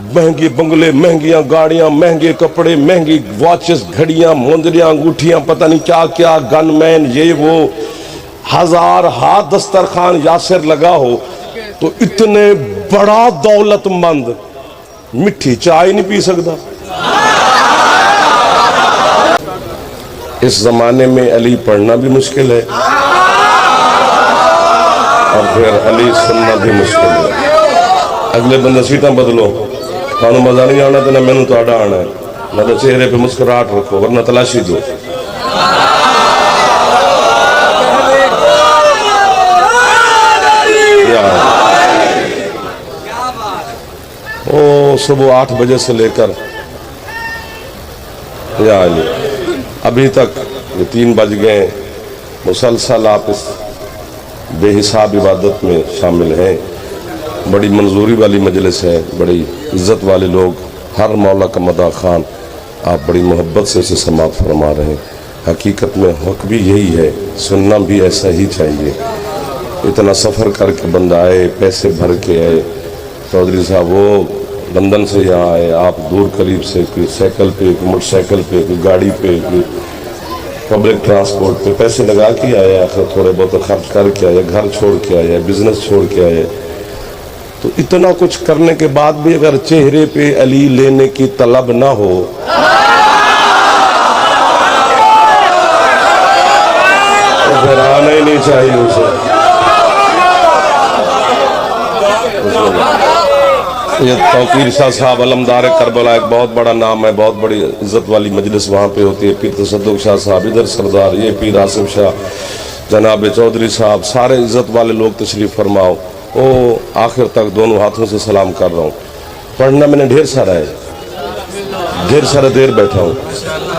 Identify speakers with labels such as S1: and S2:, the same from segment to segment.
S1: महंगे बंगले, महंगियां गाड़ियां, महंगे कपड़े, महंगी वॉचेस, घड़ियां, मुंदरियां, अंगूठियां, पता नहीं क्या क्या, गनमैन, ये वो, हजार हाथ दस्तरखान यासिर लगा हो, तो इतने बड़ा दौलतमंद मिठी चाय नहीं पी सकता। इस जमाने में अली पढ़ना भी मुश्किल है और फिर अली सुनना भी मुश्किल है। अगले बंदे सीटा बदलो, थानू मजा नहीं आना तो ना मैनू तुहाडा आना है, ना तो चेहरे पे मुस्कुराहट रखो वरना तलाशी दो। ओ सुबह 8 बजे से लेकर यानी अभी तक ये 3 बज गए, मुसलसल आप इस बेहिसाब इबादत में शामिल हैं। बड़ी मंजूरी वाली मजलिस है, बड़ी इज्जत वाले लोग, हर मौला का मदा खान, आप बड़ी मोहब्बत से इसे समाप्त फरमा रहे हैं। हकीकत में हक भी यही है, सुनना भी ऐसा ही चाहिए। इतना सफ़र करके बंदा आए, पैसे भर के आए, चौधरी साहब वो लंदन से यहाँ आए, आप दूर करीब से, कोई साइकिल पे, कोई मोटरसाइकिल पे, कोई गाड़ी पे, कोई पब्लिक ट्रांसपोर्ट पे पैसे लगा के आए, आखिर थोड़े बहुत खर्च करके आए, घर छोड़ के आए, बिजनेस छोड़ के आए। तो इतना कुछ करने के बाद भी अगर चेहरे पे अली लेने की तलब ना हो तो फिर आना ही नहीं चाहिए उसे। ये तौकीर शाह साहब अलमदार करबला एक बहुत बड़ा नाम है, बहुत बड़ी इज्जत वाली मजलिस वहाँ पे होती है। पीर तसद्दुक शाह साहब, इधर सरदार, ये पीर आसिफ शाह, जनाब चौधरी साहब, सारे इज्जत वाले लोग तशरीफ़ फरमाओ। ओ आखिर तक दोनों हाथों से सलाम कर रहा हूँ। पढ़ना मैंने ढेर सारा है, ढेर सारा देर बैठा हूँ।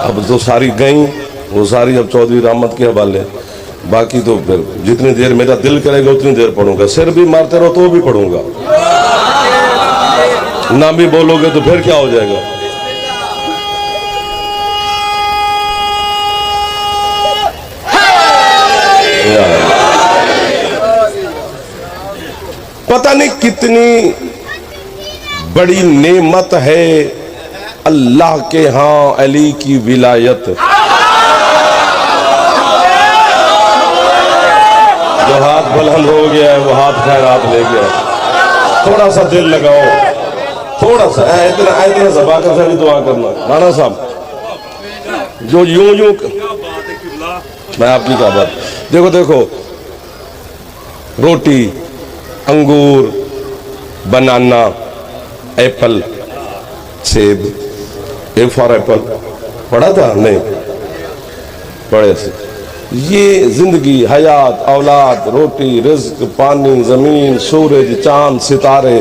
S1: अब तो सारी गई वो सारी अब चौधरी रहमत के हवाले, बाकी तो फिर जितनी देर मेरा दिल करेगा उतनी देर पढ़ूंगा। सिर भी मारते रहो तो भी पढ़ूंगा, ना भी बोलोगे तो फिर क्या हो जाएगा। पता नहीं कितनी बड़ी नेमत है अल्लाह के यहाँ अली की विलायत। जो हाथ बुलंद हो गया है वो हाथ खैरात ले गया। थोड़ा सा दिल लगाओ, थोड़ा सा इतना ज़बाकर से भी दुआ करना। राणा साहब जो यूं यूं, मैं आपकी क्या बात, देखो देखो, रोटी, अंगूर, बनाना, एप्पल, सेब, ए फॉर एप्पल पढ़ा था नहीं पढ़े से। ये जिंदगी, हयात, औलाद, रोटी, रिज्क, पानी, जमीन, सूरज, चांद, सितारे,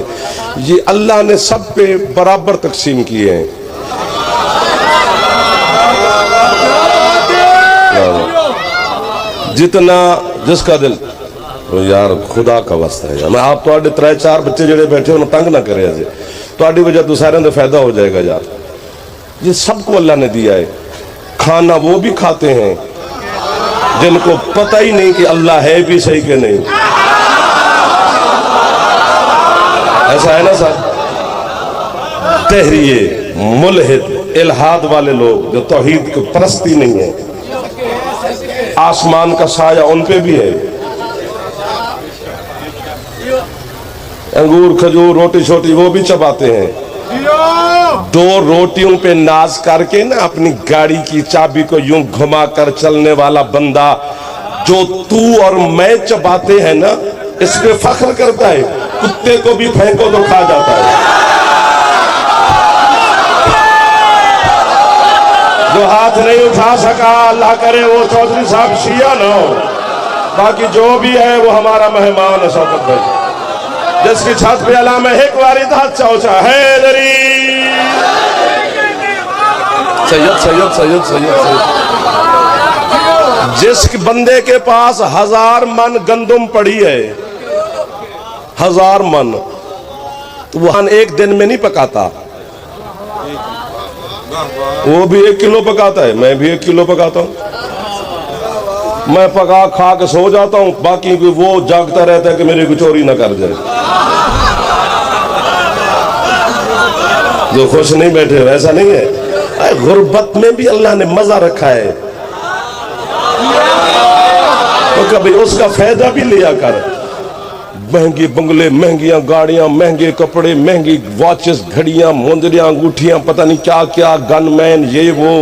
S1: ये अल्लाह ने सब पे बराबर तकसीम किए हैं। जितना जिसका दिल, तो यार खुदा का वास्ता है, मैं आप तो 3-4 बच्चे जड़े बैठे हो तंग ना करे अजे, तो वजह तो सारे का फायदा हो जाएगा यार। ये सबको अल्लाह ने दिया है। खाना वो भी खाते हैं जिनको पता ही नहीं कि अल्लाह है भी सही के नहीं। ऐसा है ना सर? तहरीये, मुल्हिद, इल्हाद वाले लोग जो तौहीद को परस्ती नहीं है, आसमान का साया उन पे भी है। अंगूर, खजूर, रोटी छोटी वो भी चबाते हैं। 2 रोटियों पे नाज करके ना अपनी गाड़ी की चाबी को यूं घुमा कर चलने वाला बंदा जो तू और मैं चबाते हैं ना, इस पे फख्र करता है। कुत्ते को भी फेंको तो खा जाता है। जो हाथ नहीं उठा सका, अल्लाह करे वो चौधरी साहब शिया ना हो, बाकी जो भी है वो हमारा मेहमान है। शौकत भाई जिसकी छत पे अलामा एक वारिद हाथ चौचा हैदरी, सैयद सैयद सैयद सैयद सैयद, जिस बंदे के पास 1000 मन गंदुम पड़ी है, 1000 मन, तो वह एक दिन में नहीं पकाता, वो भी 1 किलो पकाता है, मैं भी 1 किलो पकाता हूँ। मैं पका खा के सो जाता हूँ, बाकी वो जागता रहता है कि मेरी को चोरी ना कर जाए। जो खुश नहीं बैठे हो, ऐसा नहीं है। गुर्बत में भी अल्लाह ने मजा रखा है, तो कभी उसका फायदा भी लिया कर। महंगे बंगले, महंगियां गाड़ियां, महंगे कपड़े, महंगी वॉचेस, घड़ियां, मुंदरियां, अंगूठियां, पता नहीं क्या क्या, गनमैन, ये वो,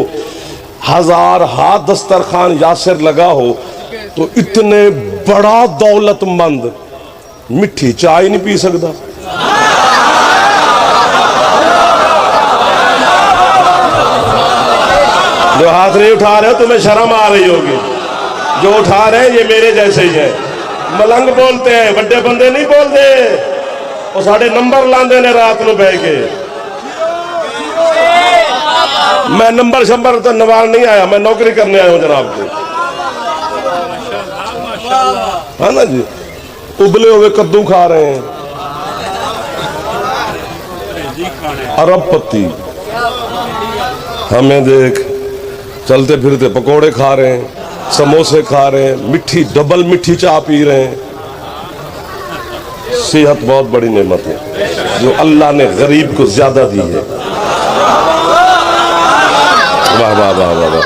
S1: हजार हाथ दस्तरखान यासिर लगा हो, तो इतने बड़ा दौलतमंद मिठी चाय नहीं पी सकता। जो हाथ नहीं उठा रहे हो तुम्हें शर्म आ रही होगी, जो उठा रहे हैं ये मेरे जैसे ही है। मलंग बोलते हैं, बड़े बंदे नहीं बोलते। वो साढ़े नंबर लांदे ने रात में बह के। मैं नंबर शंबर तो नवाज नहीं आया, मैं नौकरी करने आया हूं जनाब को, है ना जी। उबले हुए कद्दू खा रहे हैं, अरबपति। हमें देख चलते फिरते पकोड़े खा रहे हैं, समोसे खा रहे हैं, मिठी डबल मिठी चाय पी रहे हैं। सेहत बहुत बड़ी नेमत है जो अल्लाह ने गरीब को ज्यादा दी है। वाह वाह वाह वाह वाह।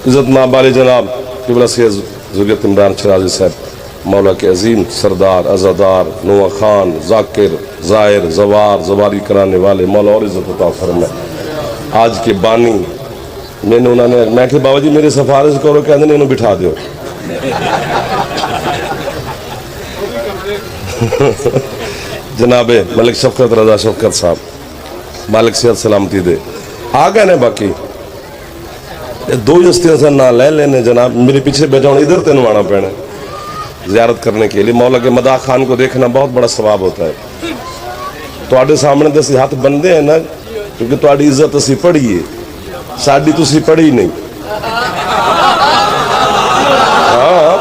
S1: इज्जत माबाली जनाब किबला सैयद ज़ुल्फ़िकार इमरान शराजी साहब, मौला के अजीम सरदार अज़ादार नूआ खान, जाकिर, ज़ाहिर, जवार, जवारी कराने वाले, मौला और इज्जत अता फरमाए। आज के बानी मैंने उन्होंने, मैं कि बाबा जी मेरी सिफारिश करो, कहते नहीं इन्होंने बिठा दो। जनाबे मलिक शफकत रजा शफकत साहब, मालिक सेहत सलामती दे, आ गए ने। बाकी दो हस्तियों से ना ले लेने जनाब, मेरे पीछे बैठा हूँ, इधर तेन आना पैना ज़ियारत करने के लिए। मौला के मदा खान को देखना बहुत बड़ा सवाब होता है। तो सामने दस हाथ बनते हैं ना, क्योंकि तुहाडी इज्जत असी पढ़ी है, साडी तुसी पढ़ी नहीं। हाँ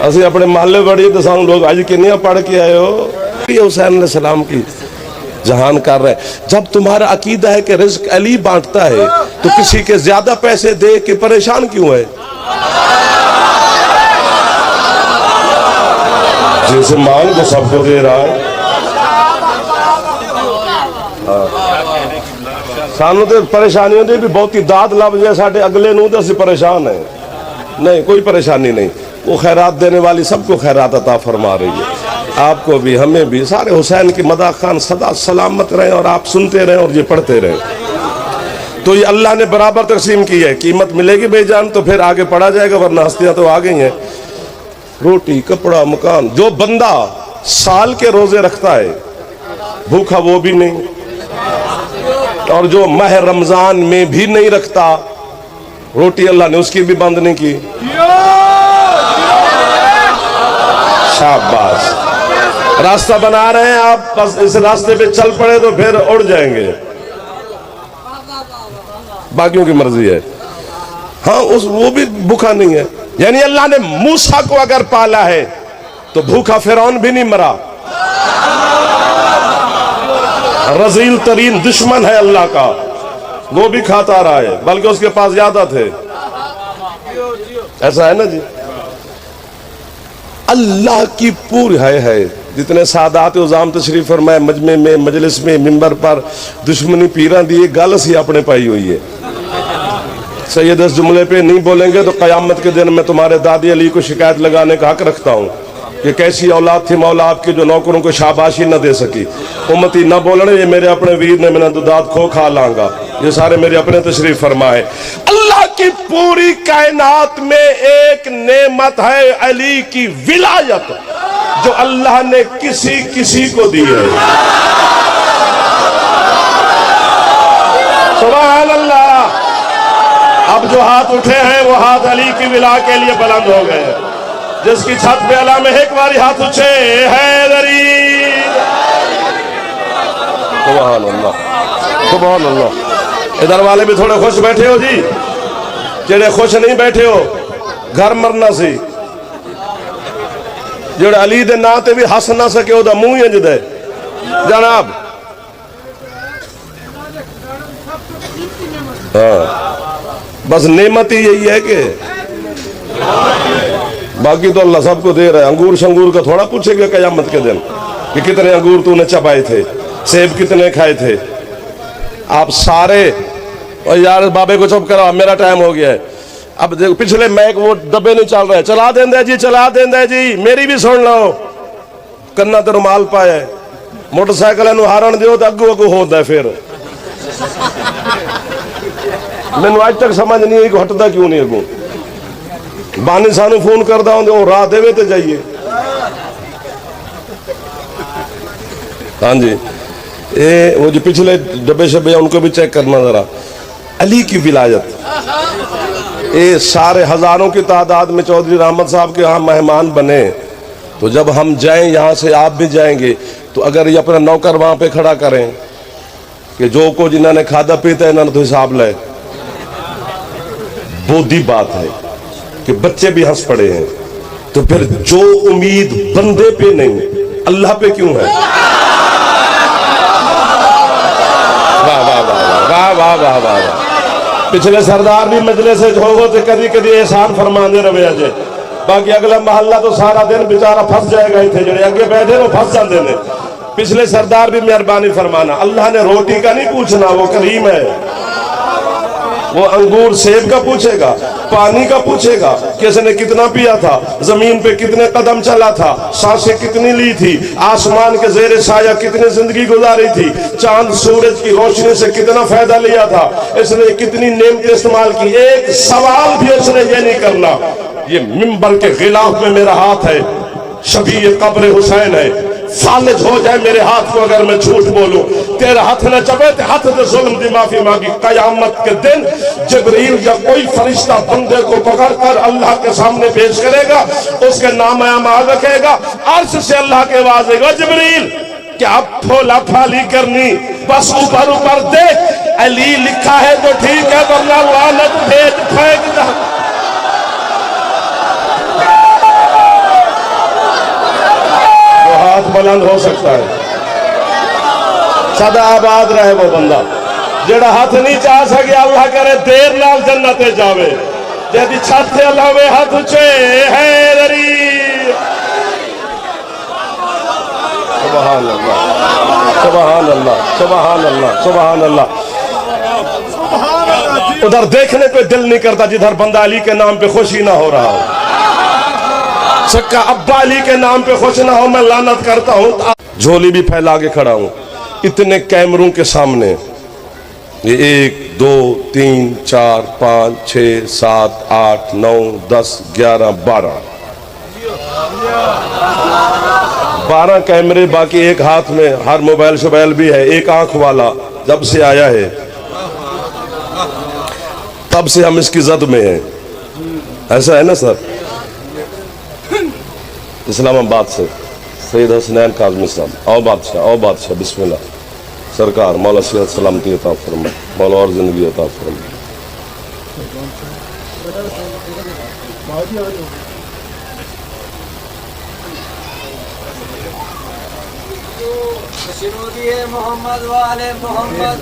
S1: असी अपने महल्ले बड़ी तो सानू लोग आज किन्नियां पढ़ के आए हो। हुसैन अलैहिस्सलाम की जहान कर रहे हैं। जब तुम्हारा अकीदा है कि रिज़्क़ अली बांटता है, तो किसी के ज्यादा पैसे दे के परेशान क्यों है? जिसे मांग वो सबको दे रहा है। सानू तो परेशानी होती भी बहुत ही दाद लब जाए साढ़े अगले नूं तो असी परेशान है। नहीं, कोई परेशानी नहीं, वो खैरात देने वाली सबको खैरात अता फरमा रही है, आपको भी हमें भी। सारे हुसैन की मदा खान सदा सलामत रहे और आप सुनते रहे और ये पढ़ते रहे। तो ये अल्लाह ने बराबर तकसीम की है। कीमत मिलेगी बेजान तो फिर आगे पढ़ा जाएगा, वरना हस्तियां तो आ गई हैं। रोटी कपड़ा मकान, जो बंदा साल के रोजे रखता है भूखा वो भी नहीं, और जो माह रमजान में भी नहीं रखता रोटी, अल्लाह ने उसकी भी बंद नहीं की। शाबाश, रास्ता बना रहे हैं आप, बस इस रास्ते पे चल पड़े तो फिर उड़ जाएंगे, बाकियों की मर्जी है। हाँ वो भी भूखा नहीं है। यानी अल्लाह ने मूसा को अगर पाला है तो भूखा फिरौन भी नहीं मरा। रजील तरीन दुश्मन है अल्लाह का, वो भी खाता रहा है, बल्कि उसके पास ज्यादा थे। ऐसा है ना जी। अल्लाह की पूरी है जितने सादात उजाम तशरीफ फरमाए मजमे में, मजलिस में, मिंबर पर दुश्मनी पीरा दी, ये गल सी अपने पाई हुई है। सैयद इस जुमले पे नहीं बोलेंगे तो कयामत के दिन मैं तुम्हारे दादी अली को शिकायत लगाने का हक रखता हूँ कि कैसी औलाद थी मौला आपकी जो नौकरों को शाबाशी न दे सकी। उम्मती न बोलने, ये मेरे अपने वीर ने मैंने दुदात खो खा लांगा, ये सारे मेरे अपने तशरीफ फरमाए। अल्लाह की पूरी कायनात में एक नेमत है अली की विलायत, जो अल्लाह ने किसी किसी को दी है। सुभान अल्लाह। अब जो हाथ उठे हैं वो हाथ अली की विला के लिए बुलंद हो गए। जिसकी छत पे अला में एक बारी हाथ उठे हैदरी। सुभान अल्लाह, सुभान अल्लाह। इधर वाले भी थोड़े खुश बैठे हो जी, जेड़े खुश नहीं बैठे हो घर मरना सी। जेड़े अली दे नां ते भी हस ना सके ओदा मुंह इंज दे जनाब। हाँ बस नेमत ही यही है कि बाकी तो अल्लाह सबको दे रहा है। अंगूर शंगूर का थोड़ा पूछेगा क़यामत के दिन कि कितने अंगूर तूने चबाए थे, सेब कितने खाए थे। आप सारे, और यार बाबे को चुप करो, मेरा टाइम हो गया है। अब देखो पिछले मैक वो डब्बे नहीं चल रहे, चला देंगे जी, चला देंगे जी, मेरी भी सुन लो। कन्ना तो रुमाल पाया मोटरसाइकिल हारण दो तो अगू अगू होता है। फिर मैनू अज तक समझ नहीं आई कि हटता क्यों नहीं अगू। बानी सानू फोन करता हूँ राह देवे तो जाइए। हाँ जी, ये वो जो पिछले डब्बे शब्बे उनको भी चेक करना जरा। अली की विलायत, ये सारे हजारों की तादाद में चौधरी रहमत साहब के यहाँ मेहमान बने, तो जब हम जाएं यहाँ से, आप भी जाएंगे, तो अगर ये अपना नौकर वहां पे खड़ा करें कि जो को जिन्होंने खादा पीता है इन्होंने तो हिसाब ले, बोधी बात है कि बच्चे भी हंस पड़े हैं। तो फिर जो उम्मीद बंदे पे नहीं अल्लाह पे क्यों है? वाह वाह वाह वाह वाह वाह वाह। पिछले सरदार भी मजले से होगो तो कभी कभी एहसान फरमाने रवे अजे, बाकी अगला महल्ला तो सारा दिन बेचारा फंस जाएगा। इतने जड़े अगे बैठे वो फंस जाते हैं। पिछले सरदार भी मेहरबानी फरमाना, अल्लाह ने रोटी का नहीं पूछना, वो करीम है। वो अंगूर सेब का पूछेगा, पानी का पूछेगा, किसी ने कितना पिया था, जमीन पे कितने कदम चला था, सांसें कितनी ली थी, आसमान के जेर साया कितनी जिंदगी गुजारी थी, चांद सूरज की रोशनी से कितना फायदा लिया था, इसने कितनी नेमतें इस्तेमाल की। एक सवाल भी इसने ये नहीं करना, ये मिंबर के खिलाफ में मेरा हाथ है, शबी ये कब्र हुसैन है, फालिज हो जाए मेरे हाथ को अगर मैं झूठ बोलूं, तेरा हाथ न चबे ते हाथ से जुल्म की माफी मांगी। कयामत के दिन जिब्रील या कोई फरिश्ता बंदे को पकड़कर अल्लाह के सामने पेश करेगा, उसके नाम अमाल रखेगा, अर्श से अल्लाह के आवाज आएगा, जिब्रील क्या फोला फाली करनी, बस ऊपर ऊपर देख, अली लिखा है तो ठीक है, वरना लानत भेज फेंक दे। हाथ बुलंद हो सकता है, सदा आबाद रहे वो बंदा जेड़ा हाथ नहीं चाह सके, अल्लाह करे देर नाल जन्नते जावे। यदि छत से अल्लाह हाथ उचे हैदरी, सुभान अल्लाह सुभान अल्लाह सुभान अल्लाह सुभान अल्लाह। उधर देखने पे दिल नहीं करता जिधर बंदा अली के नाम पे खुशी ना हो रहा हो। सक्का अब्बा अली के नाम पे खुश ना हो, मैं लानत करता हूं। झोली भी फैला के खड़ा हूं इतने कैमरों के सामने, ये 1 2 3 4 5 6 7 8 9 10 11 12 कैमरे, बाकी एक हाथ में हर मोबाइल शोबाइल भी है, एक आंख वाला जब से आया है तब से हम इसकी जद में हैं। ऐसा है ना सर? इस्लामाबाद से सैयद हसनैन काज़मी साहब, आओ बादशाह बिस्मिल्लाह। सरकार मौला सेहत सलामती अता फरमाए, मौला और जिंदगी अता फरमाए।
S2: मोहम्मद वाले मोहम्मद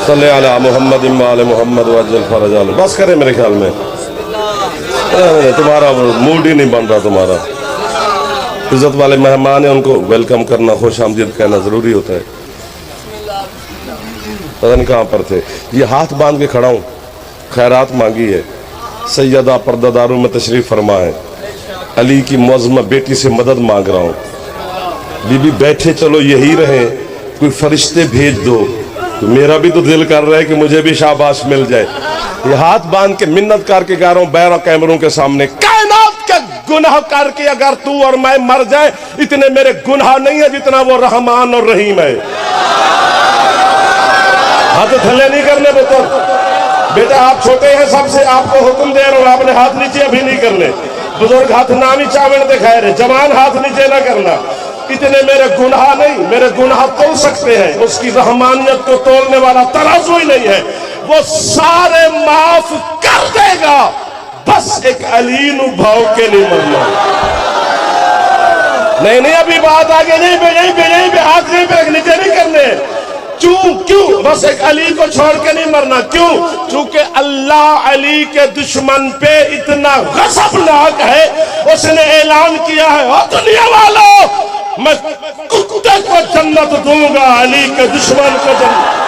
S1: सल्ले अला मोहम्मद वाले मोहम्मद वज्जल फरज। बस करें मेरे ख्याल में, तुम्हारा मूड ही नहीं बन रहा। तुम्हारा इज्जत वाले मेहमान है, उनको वेलकम करना, खुश आमदीद कहना जरूरी होता है। पता नहीं कहाँ पर थे, ये हाथ बांध के खड़ा हूँ, खैरात मांगी है, सैयदा पर्दादारों में तशरीफ फरमा है, अली की मुअज़्ज़मा बेटी से मदद मांग रहा हूँ। बीबी बैठे चलो यही रहे, कोई फरिश्ते भेज दो, तो मेरा भी तो दिल कर रहा है कि मुझे भी शाबाश मिल जाए। ये हाथ बांध के मिन्नत करके गा रहा हूं 12 कैमरों के सामने, कायनात के गुनाह करके अगर तू और मैं मर जाए, इतने मेरे गुनाह नहीं है जितना वो रहमान और रहीम है। हाथ थले नहीं करने बेटा, आप छोटे हैं, सबसे आपको हुक्म दे रहा हूं, आपने हाथ नीचे अभी नहीं करने। बुजुर्ग हाथ नाम ही चावल दिखाए रहे, जवान हाथ नीचे ना करना। इतने मेरे गुनाह नहीं, मेरे गुनाह तोल सकते हैं, उसकी रहमानियत को तोलने वाला तराजू ही नहीं है, वो सारे माफ कर देगा, बस एक अली नु भाव के नहीं मरना। नहीं अभी बात आगे नहीं पे हाथ नहीं पे नीचे नहीं करने। क्यों बस एक अली को छोड़ के नहीं मरना, क्यों? क्योंकि अल्लाह अली के दुश्मन पे इतना गज़बनाक है, उसने ऐलान किया है, ओ दुनिया वालों, मैं कुत्ते को जन्नत दूंगा, अली के दुश्मन को जन्नत।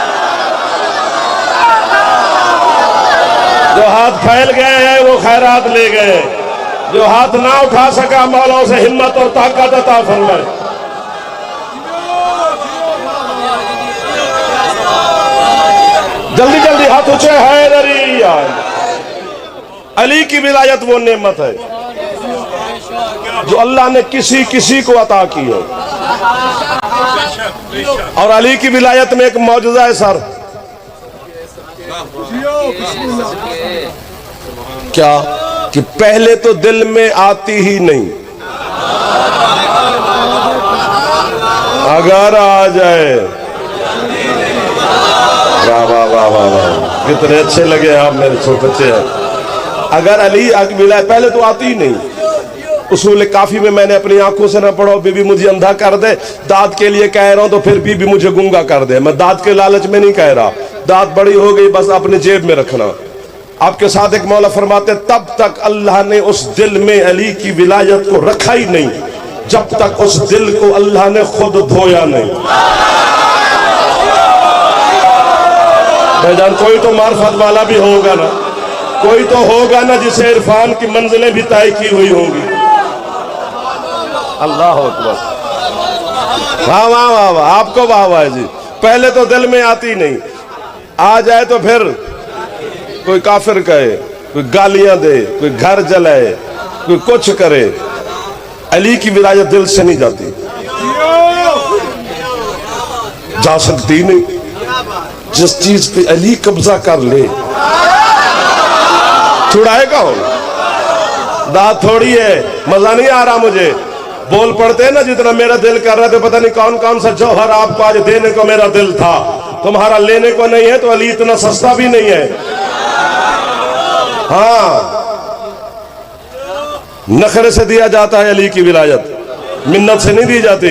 S1: जो हाथ फैल गए हैं वो खैरात ले गए, जो हाथ ना उठा सका मौला उसे हिम्मत और ताकत अता फरमाए। जल्दी जल्दी हाथ ऊंचे, हैदरी। अली की विलायत वो नेमत है जो अल्लाह ने किसी को अता की है। और अली की विलायत में एक मौजूदा है सर, क्या कि पहले तो दिल में आती ही नहीं, अगर आ जाए, वाह वाह वाह वाह वाह, कितने अच्छे लगे आप मेरे छोटे बच्चे हैं। अगर अली विलाय पहले तो आती ही नहीं। उसूल काफी में मैंने अपनी आंखों से ना पढ़ो, बीबी मुझे अंधा कर दे, दाद के लिए कह रहा हूं तो फिर बीबी मुझे गूंगा कर दे। मैं दाद के लालच में नहीं कह रहा, दाद बड़ी हो गई बस अपने जेब में रखना। आपके साथ एक मौला फरमाते, तब तक अल्लाह ने उस दिल में अली की विलायत को रखा ही नहीं जब तक उस दिल को अल्लाह ने खुद धोया नहीं। भाईजान कोई तो मार्फत वाला भी होगा ना, कोई तो होगा ना जिसे इरफान की मंजिलें भी तय की हुई होंगी। अल्लाह अकबर, वाह वाह वाह वाह, आपको वाह वाह जी। पहले तो दिल में आती नहीं, आ जाए तो फिर कोई काफिर कहे, कोई गालियां दे, कोई घर जलाए, कोई कुछ करे। अली की विलायत दिल से नहीं जाती, जा सकती नहीं। जिस चीज पे अली कब्जा कर ले, छुड़ाएगा कौन? दाद थोड़ी है, मजा नहीं आ रहा मुझे। बोल पड़ते हैं ना जितना मेरा दिल कर रहा था, पता नहीं कौन कौन सा जौहर आपको आज देने को मेरा दिल था, तुम्हारा लेने को नहीं है। तो अली इतना सस्ता भी नहीं है। हाँ, नखरे से दिया जाता है अली की विलायत, मिन्नत से नहीं दी जाती।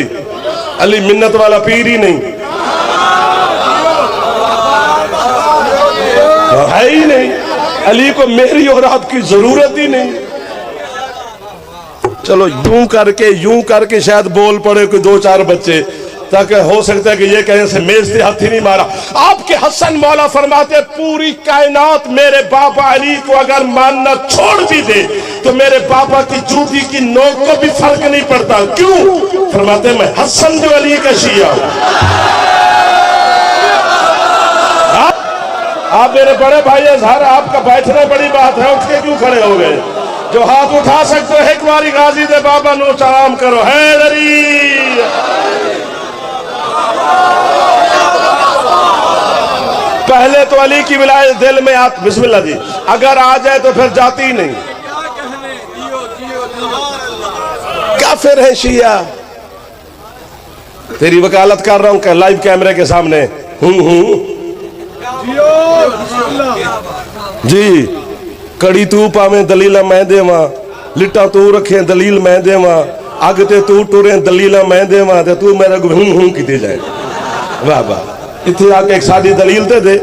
S1: अली मिन्नत वाला पीर ही नहीं है ही नहीं। अली को मेरी और आपकी जरूरत ही नहीं। चलो यूं करके शायद बोल पड़े कोई दो चार बच्चे, ताकि हो सकता है कि ये कहें से मेज से हाथी नहीं मारा। आपके हसन मौला फरमाते, पूरी कायनात मेरे बाबा अली को अगर मानना छोड़ भी दे तो मेरे बाबा की जूती की नोक को भी फर्क नहीं पड़ता। क्यों? फरमाते मैं हसन जो अली का शिया हूं। आप मेरे बड़े भाई अजहर, आपका बैठना बड़ी बात है, उठ के क्यों खड़े हो गए? जो हाथ उठा सकते हो एक बारी गाजी दे बाबा नो सलाम करो। हैदरी पहले तो अली की विलायत दिल में आप बिस्मिल्लाह जी, अगर आ जाए तो फिर जाती नहीं। काफिर है शिया, तेरी वकालत कर रहा हूं लाइव कैमरे के सामने। जी, कड़ी तू पावे दलीला मैं देवा, लिटा तू रखे दलील मैं देवा, अग ते तू टुरे दलीला मैं देवा, ते तू मेरा हूं की जाए। वाह वाह, इतने आके एक साड़ी दलील ते दे,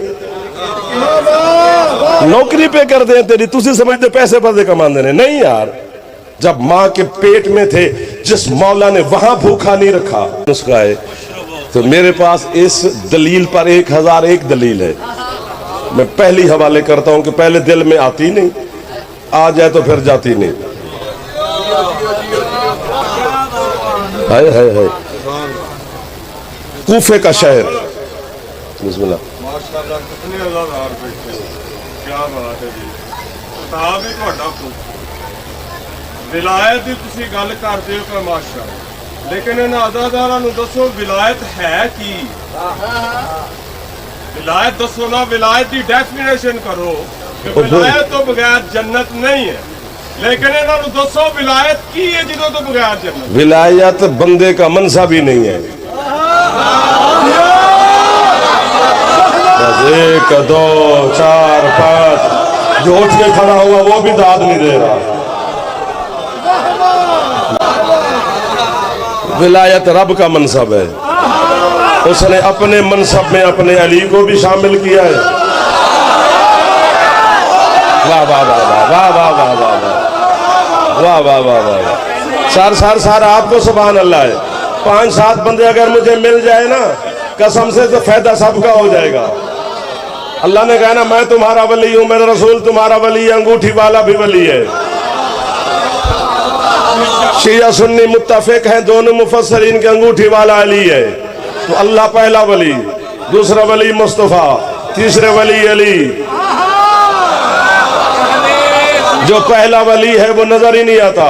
S1: नौकरी पे कर दे तेरी। तुझे समझते पैसे पैसे कमाने ने? नहीं यार, जब माँ के पेट में थे, जिस मौला ने वहां भूखा नहीं रखा उसका है। तो मेरे पास इस दलील पर 1001 दलील है। मैं पहली हवाले करता हूं कि पहले दिल में आती नहीं, आ जाए तो फिर जाती नहीं। है कूफे का शहर, बिस्मिल्लाह।
S3: माशाअल्लाह, कितने अज़ादार बैठे, क्या बात है जी। किताब ही ਤੁਹਾਡਾ विलायत की तुसी गल करते हो कि माशाअल्लाह, लेकिन इन अज़ादारां नूं दसो विलायत है की? विलायत दसो ना, विलायत की डेफिनेशन करो कि विलायत तो बगैर जन्नत नहीं है। लेकिन इन्हां नूं दसो विलायत की है जिदों तो बगैर जन्नत?
S1: विलायत बंदे का मनसा भी नहीं है। एक दो चार पांच, जो उठ के खड़ा हुआ वो भी दाद नहीं दे रहा। विलायत रब का मनसब है। उसने अपने मनसब में अपने अली को भी शामिल किया है। वाह वाह वाह वाह वाह वाह वाह वाह वाह वाह वाह वाह वाह सर आपको सुभान अल्लाह है। 5-7 बंदे अगर मुझे मिल जाए ना कसम से तो फायदा सबका हो जाएगा। अल्लाह ने कहा ना मैं तुम्हारा वली हूं, मेरा रसूल तुम्हारा वली है, अंगूठी वाला भी वली है। शिया सुन्नी मुत्तफिक हैं दोनों मुफस्सरीन के अंगूठी वाला अली है। तो अल्लाह पहला वली, दूसरा वली मुस्तफा, तीसरे वली अली। जो पहला वली है वो नजर ही नहीं आता।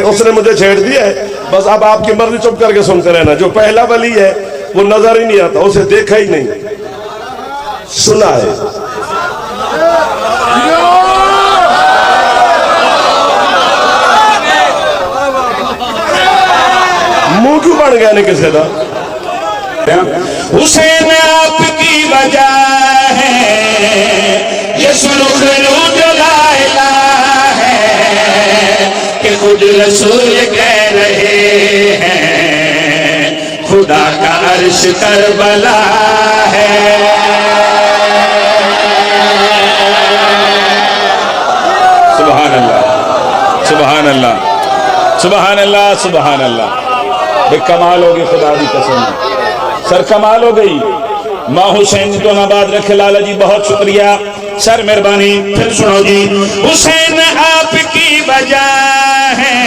S1: उसने मुझे छेड़ दिया है, बस अब आपकी मर्जी चुप करके सुनते रहना। जो पहला वली है वो नजर ही नहीं आता, उसे देखा ही नहीं, सुना है। मुंह क्यों बन गया नहीं किसी का?
S4: हुसैन आपकी वजह है ये सुलूखरू जो लाइला है कि खुद रसूल कह रहे हैं खुदा का अर्श करबला है। सुभान अल्लाह सुभान अल्लाह सुभान अल्लाह सुभान अल्लाह। कमाल होगी खुदा की कसम, सर कमाल हो गई। माँ हुसैन तो नाबाद रखे लाला जी, बहुत शुक्रिया सर, मेहरबानी। फिर सुनो जी, हुसैन आपकी वजह है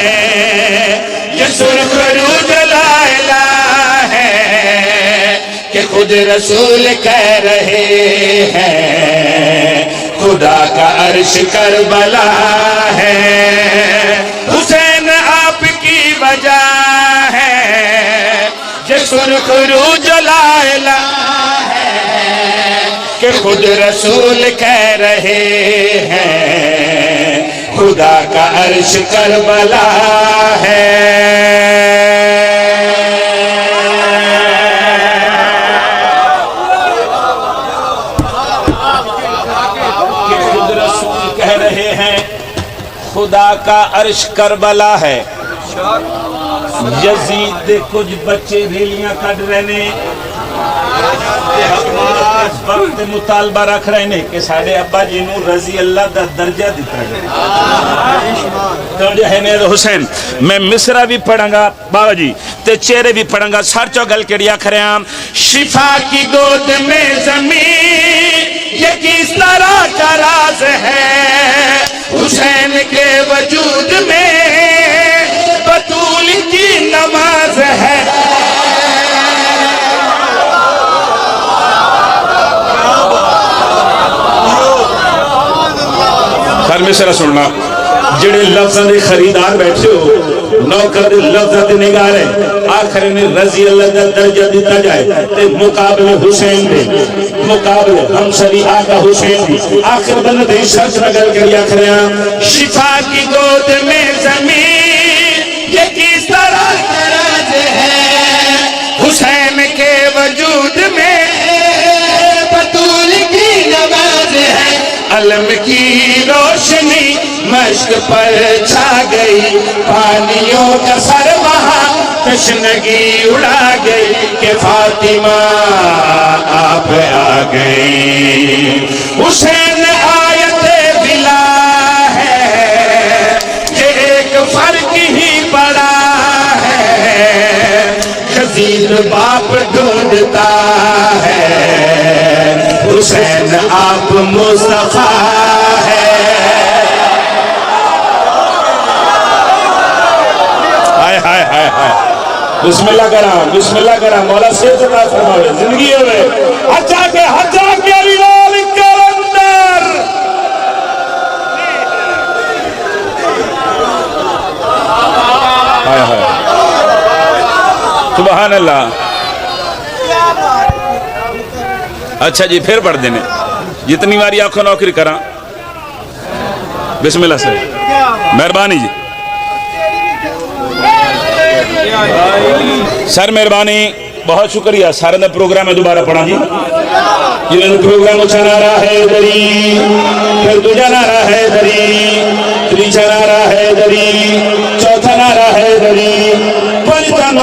S4: ये सुरखरू जलाला है कि खुद रसूल कह रहे हैं खुदा का अर्श करबला है। हुसैन आपकी वजह है ये सुरखरू जलाला है कि खुद रसूल कह रहे हैं खुदा का अर्श करबला है। कि खुद रसूल कह रहे हैं खुदा का अर्श करबला है। यजीद दे कुछ बच्चे रैलियां कट रहे ने, वक्त मुतालबा रख रहे ने कि साढ़े अब्बा जी नूं रजी अल्लाह दा दर्जा दिता जाए। तो जो है ने हुसैन, मैं मिसरा भी पढ़ांगा बाबा जी ते चेहरे भी पढ़ांगा। सर चो गल केड़ी आख रहे हैं, शिफा की गोद में जमीन ये किस तरह का राज है हुसैन के वजूद में बतूल की नमाज है। सर मिसरा सुनना, जेड़े लफ्ज़ां दे खरीदार बैठे हो नौकर लफ्ज़ां ते निगारे आखिर में रजी अल्लाह दा दर्जा दिता जाए ते मुकाबले हुसैन दे मुकाबले हम सभी आका हुसैन दी आखिर बंद दे सच नगल के आखिर शिफा की गोद में जमीन ये किस तरह राज है हुसैन के वजूद में बतूल की नमाज है। अलम की रोशनी मश्क पर छा गई, पानियों का सर वहाँ तशनगी उड़ा गई कि फातिमा आप आ गई। हुसैन आयत बिला है ये एक फर्क ही बड़ा है, यजीद बाप ढूंढता है हुसैन आप मुस्तफा है। हाय हाय हाय हाय, बिस्मिल्लाह करा मौला से अता फरमावे जिंदगी होवे अच्छा के अली लाल कलंदर। हाय हाय सुभान अल्लाह। अच्छा जी फिर पढ़ देने जितनी बारी आंखों नौकरी करा बिस्मिल्लाह से मेहरबानी जी। सर मेहरबानी बहुत शुक्रिया। सारे ने प्रोग्राम है दोबारा पढ़ा जी। जिन्होंने प्रोग्राम अच्छा नारा है दरी, फिर दूजा नारा है दरी, तीसरा नारा है दरी, चौथा नारा है दरी, पंचम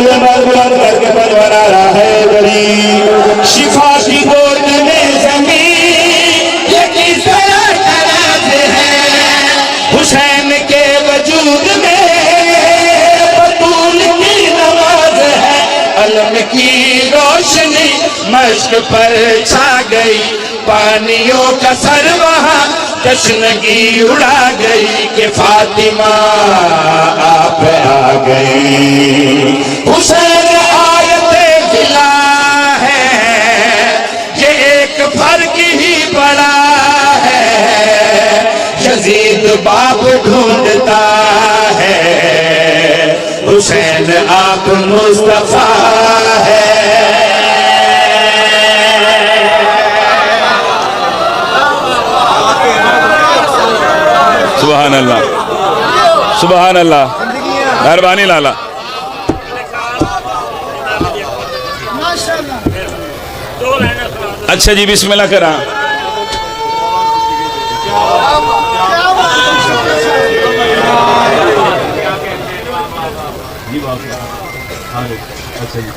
S4: कलमा बुलंद करके बनवाना रहा है बड़ी शिफा की गोद में जमीन ये किस तरह नाराज है हुसैन के वजूद में बतूल की नमाज है अलम की रोशनी मश्क पर छा गई पानियों का सर वहाँ जश्नगी उड़ा गई कि फातिमा आप आ गई हुसैन आयते गिला है ये एक फर्क ही बड़ा है यजीद बाप ढूंढता है हुसैन आप मुस्तफा है सुभान अल्लाह सुभान अल्लाह मेहरबानी लाला अच्छा जी बिस्मिल्लाह करा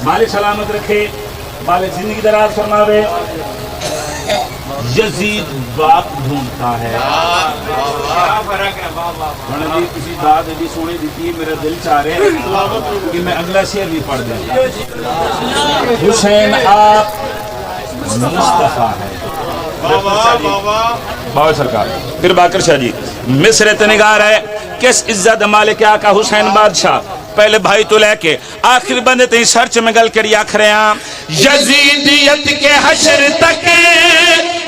S4: मालिक सलामत रखे मालिक जिंदगी दराज फरमावे यजीद बाप ढूंढता है किसी बात भी सोने दी मेरा दिल चाह रहे कि मैं अगला शेर भी पढ़ दूं हुसैन आप मुस्तफा है बाबा सरकार फिर बाकर शाह जी मिस्र तनिगार है किस इज्जत मालिक का हुसैन बादशाह पहले भाई तो लेके आखिर बंदे ते सर्च में गल करी आखरे यजीदियत के हशर तक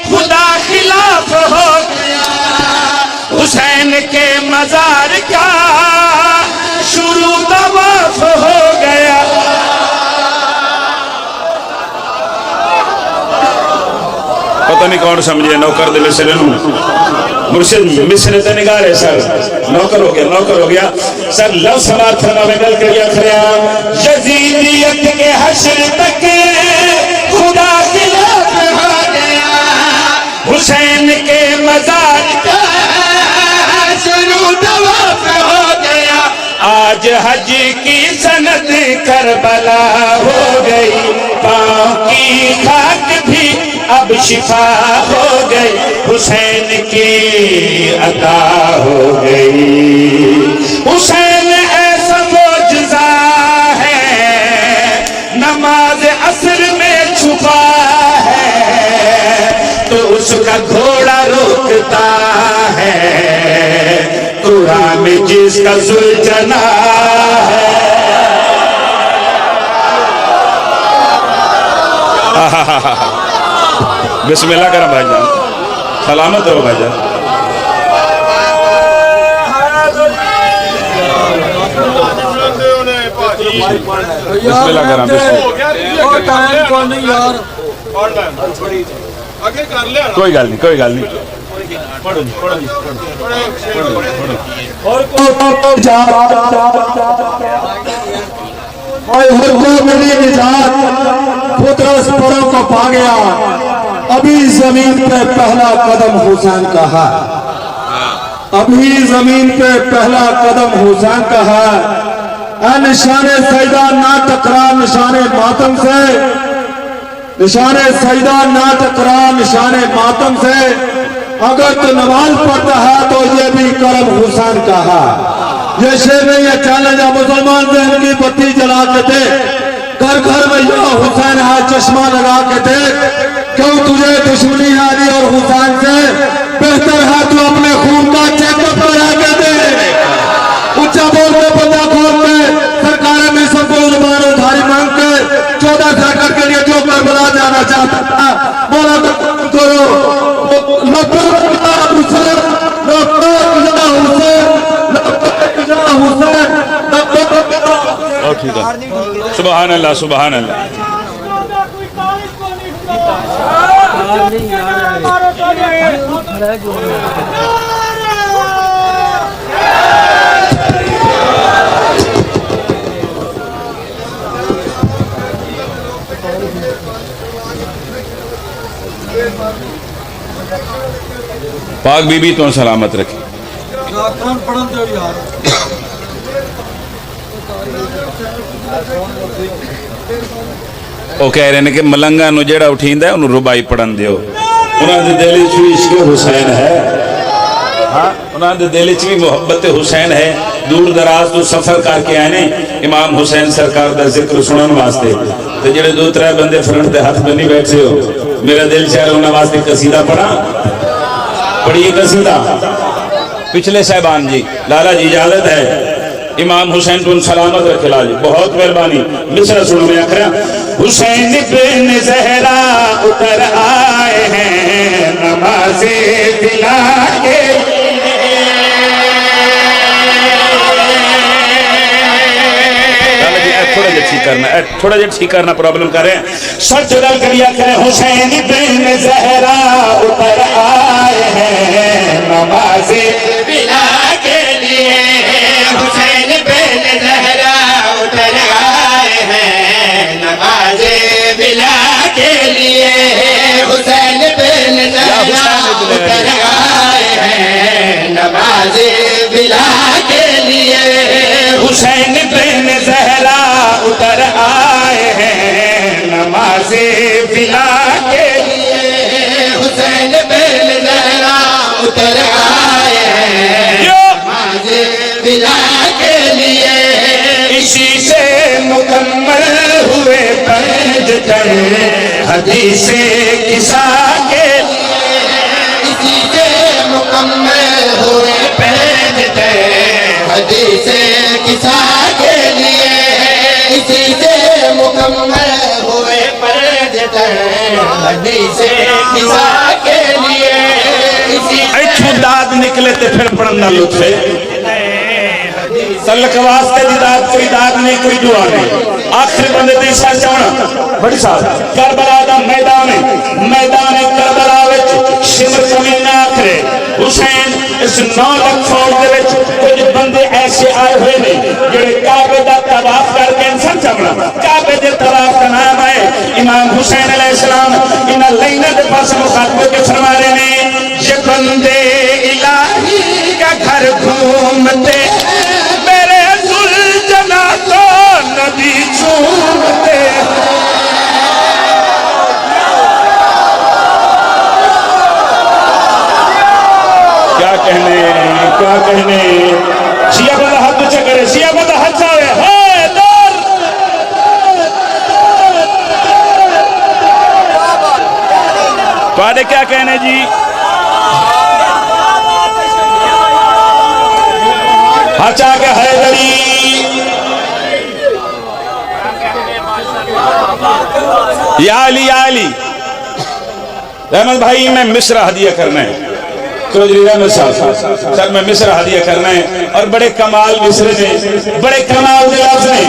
S4: खुदा खिलाफ हो गया हुसैन के मजार का शुरू तवाफ हो गया पता नहीं कौन समझे नौकर दे मिस्र मुर्शिद मिस्र ते निगार है सर नौकर हो गया सर लव समर्थन में गल करिया खरिया यजीदियत के हश्र तक खुदा खिलाफ हो गया हुसैन के मजार का शुरू तवाफ हो गया आज हज की सनद करबला हो गई पाँव की खाक भी अब शिफा हो गई हुसैन की अता हो गई हुसैन ऐसा मोजज़ा है नमाज असर में छुपा है तो उसका घोड़ा रोकता है कुरान में जिसका सुलझना है बिस्मिल्लाह करा भाईजान सलामत रहो भाईजान बिस्मिल्लाह करा कोई गल नहीं
S5: को पा गया अभी जमीन पे पहला कदम हुसैन का है अभी जमीन पे पहला कदम हुसैन का है निशाने सजदा ना टकरा निशाने मातम से निशाने सजदा ना टकरा निशाने मातम से अगर तो नमाज पढ़ता है तो ये भी करम हुसैन का है ये शेर नहीं है चैलेंज है मुसलमान जहन की बत्ती जला के देख घर घर में यो हुसैन है चश्मा लगा के देख क्यों तुझे दुश्मनी है अली और हुसैन से बेहतर है तू अपने खून का चेकअप करा के दे ऊंचा बोल के बंदा खोल के सरकार में सबको जुबान उधारी मांग के 14 सेकंड के लिए जो करबला जाना चाहता था बोला करो
S4: ठीक है सुभान अल्लाह सुभान अल्लाह पाक बीबी तो सलामत रखे
S2: पढ़न दो यार
S4: वो कह रहे हैं कि मलंगा नूं जेड़ा उठींदा उन्होंने रुबाई पढ़न दियो। उन्होंने दिल च भी इश्क हुसैन है। हाँ, उन्होंने दिल च भी मुहब्बत हुसैन है। दूर दराज तो सफर करके आए ने इमाम हुसैन सरकार का जिक्र सुनने वास्ते। तो जेडे दो त्रै बंदे फ्रंट के हाथ बनी बैठे हो, मेरा दिल चाह उन्होंने वास्ते कसीदा पढ़ा। पढ़िए कसीदा। पिछले साहबान जी लाला जी इजाजत है, इमाम हुसैन को सलामत रखे लाल जी, बहुत मेहरबानी। मिसरा सुन में आखिर हुसैन बिन ज़हरा उतर आए हैं नमाज़े दिला के। थोड़ा जिहा ठीक करना, थोड़ा जिहा ठीक करना, प्रॉब्लम कर रहे हैं। सच गल करिया करें, हुसैन बिन ज़हरा उतर आए हैं नमाज़े दिला के लिए। हुसैन बिन ज़हरा उतर आए हैं नमाज़े बिला के लिए। हुसैन बिन ज़हरा उतर आए हैं नमाज़े बिला के लिए। हुसैन बिन ज़हरा उतर आए हैं नमाज़े बिला के लिए। हुसैन बिन ज़हरा उतर आए हैं नमाज़े बिला के लिए। इसी से मुकम्मल हुए पंजतन हदीसे किसा के लिए। इसी से मुकम्मल हुए पंजतन हदीसे किसा के लिए। इसी से मुकम्मल हुए पंजतन हदीसे किसा के लिए। इसी दाद निकले तो फिर पढ़ना लुत्फ है। तलक वास्ते दी दाद, कोई दाद नहीं, कोई दुआ नहीं। आखिरी बंदे दी सच होना बड़ी साथ करबला दा मैदान है, मैदान करबला विच शिमर कमीना आखरे हुसैन इस 9 लाख फौज दे विच कुछ बंदे ऐसे आए हुए ने जेड़े काबे दा तवाफ करके इंसान चमड़ा। काबे दे तवाफ का नाम है इमाम हुसैन अलैहिस्सलाम। इन्हां लाइनां दे पास मुखातब के फरमा रहे ने, ये बंदे इलाही का घर घूमते मेरे जुल्जना तो नबी चूमते। क्या कहने, क्या कहने। शिया बंदा हाथ ऊंचा करे, शिया बंदा हाथ जावे। हाय दर पाड़े क्या कहने जी। हाचा के हैदरी या अली रहमत भाई, मैं मिसरा हदिया करना है। सर मैं मिसरा हदिया करना है और बड़े कमाल मिसरे ने, बड़े कमाल के लफ्ज़ ने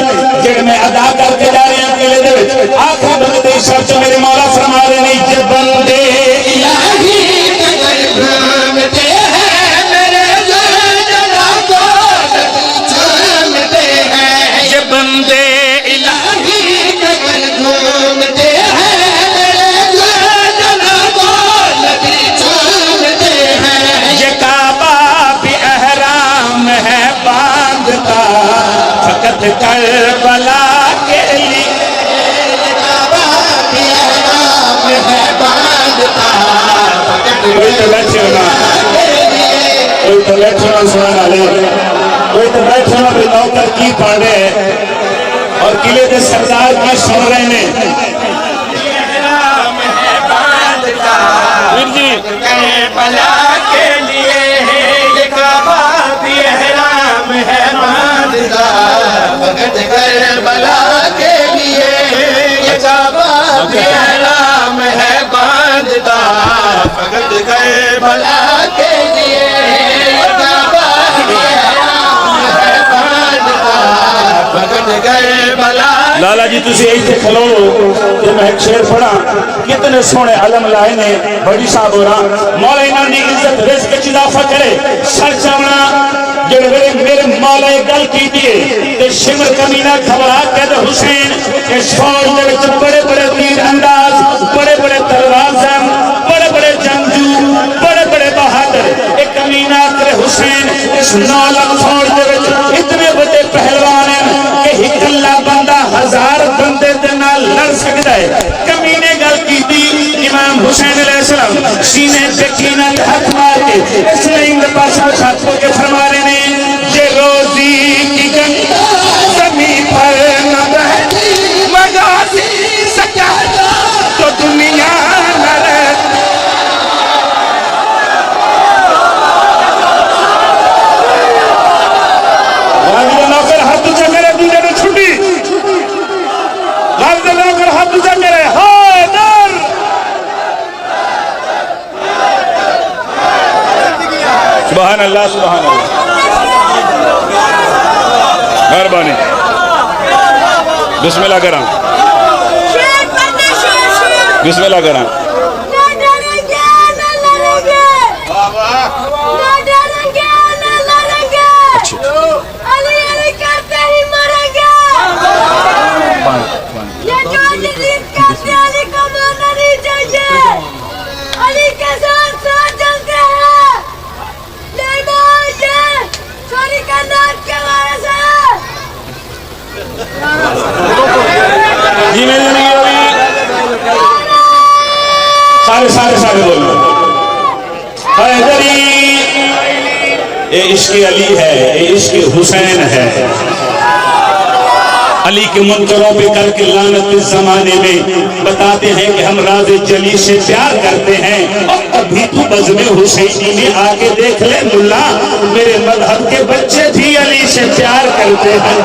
S4: जेड़े मैं अदा करके जा रहे हैं अकेले दे विच। आखिरी बंदे शब्द मेरे मौला फरमा रहे ने, जे बंदे इलाही के घूमते हैं मेरे जुल्जना को चूमते हैं। जे बंदे इलाही के घूमते हैं मेरे जुल्जना को चूमते हैं। ये काबा भी एहराम है बांधता फकत करबला के लिए। काबा भी एहराम है बांधता फकत करबला के लिए। कोई तो बैठे ना सुना वाले, कोई तो बैठे ना भी नौकर की पढ़े और किले के सरदार की सुन रहे ने। करबला के लिए ये काबा भी एहराम है बांधता फकत करबला के लिए। ये काबा भी एहराम है बांधता फकत करबला के लिए। ये काबा भी एहराम है बांधता फकत करबला। लाला जी तुसी इत्थे खलो ते मैं एक शेर पढ़ा, कितने सोहने अलम लाए ने। बड़ी साहब हो रहा मौला इन्हां दी इज्जत रिज़्क च इजाफा करे। सर चावना जेड़े मेरे मौला गल कीती है ते शिमर कमीना घबरा के ते हुसैन इस फौज दे विच बड़े बड़े तीर अंदाज, बड़े बड़े तलवार, बड़े बड़े जंगजू, बड़े बड़े बहादुर। एक कमीना करे हुसैन इस 9 लाख फौज दे विच इतने बड़े पहलवान हैं कि हिकल्ला बंदा सीने पे कीनत हाथ मार के इसलिए इन पास छात्रों के फरमा रहे ने ये रोजी की गंगा जमीन पर न बहती मगासी सकाता तो दुनिया न रहती। नौकर हाथ ऊंचा करे दूसरे ने छुट्टी नौकर हाथ ऊंचा करे हैदर। सुभान अल्लाह सुभान अल्लाह मेहरबानी बिस्मिल्लाह करा बिस्मिल्लाह करा। जी मेरी जिंदगी अभी सारे बोलो हैदरी। ये इश्क अली है, ये इश्क हुसैन है। अली के मंजरों पे करके लानत इस जमाने में बताते हैं कि हम राज़े जली से प्यार करते हैं। और अभी तो बज़्म हुसैनी में आके देख ले मुल्ला, मेरे मजहब के बच्चे भी अली से प्यार करते हैं।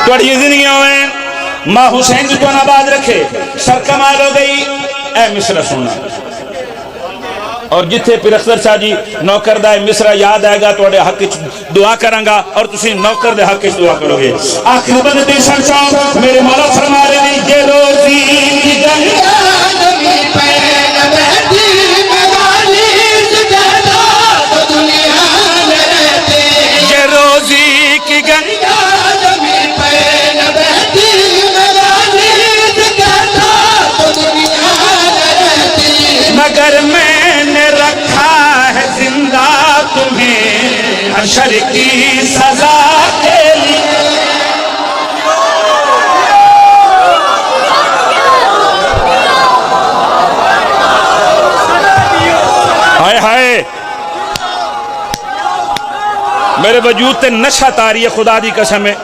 S4: थोड़ी जिंदगी में माँ हुसैन जी को आबाद रखे। सर कमाल हो गई ए मिसरा सुनना। और जिथे फिर अख्तर शाह जी नौकर दा मिसरा याद आएगा थोड़े हक दुआ करांगा और तुसी नौकर दे हक दुआ करोगे। आखिर बंद दी सरचाओ मेरे मौला फरमा रहे हैं ये रोजी की गंगा नबी पे न बहती मगाली सजादा तो दुनिया में रहते। ये रोजी की गंगा नबी पे न बहती मगाली सजादा तो दुनिया में रहती। मगर मैंने रखा है जिंदा तुम्हें हशर की सजा के लिए। हाय हाय मेरे वजूद ते नशा तारी है खुदा दी कसम है।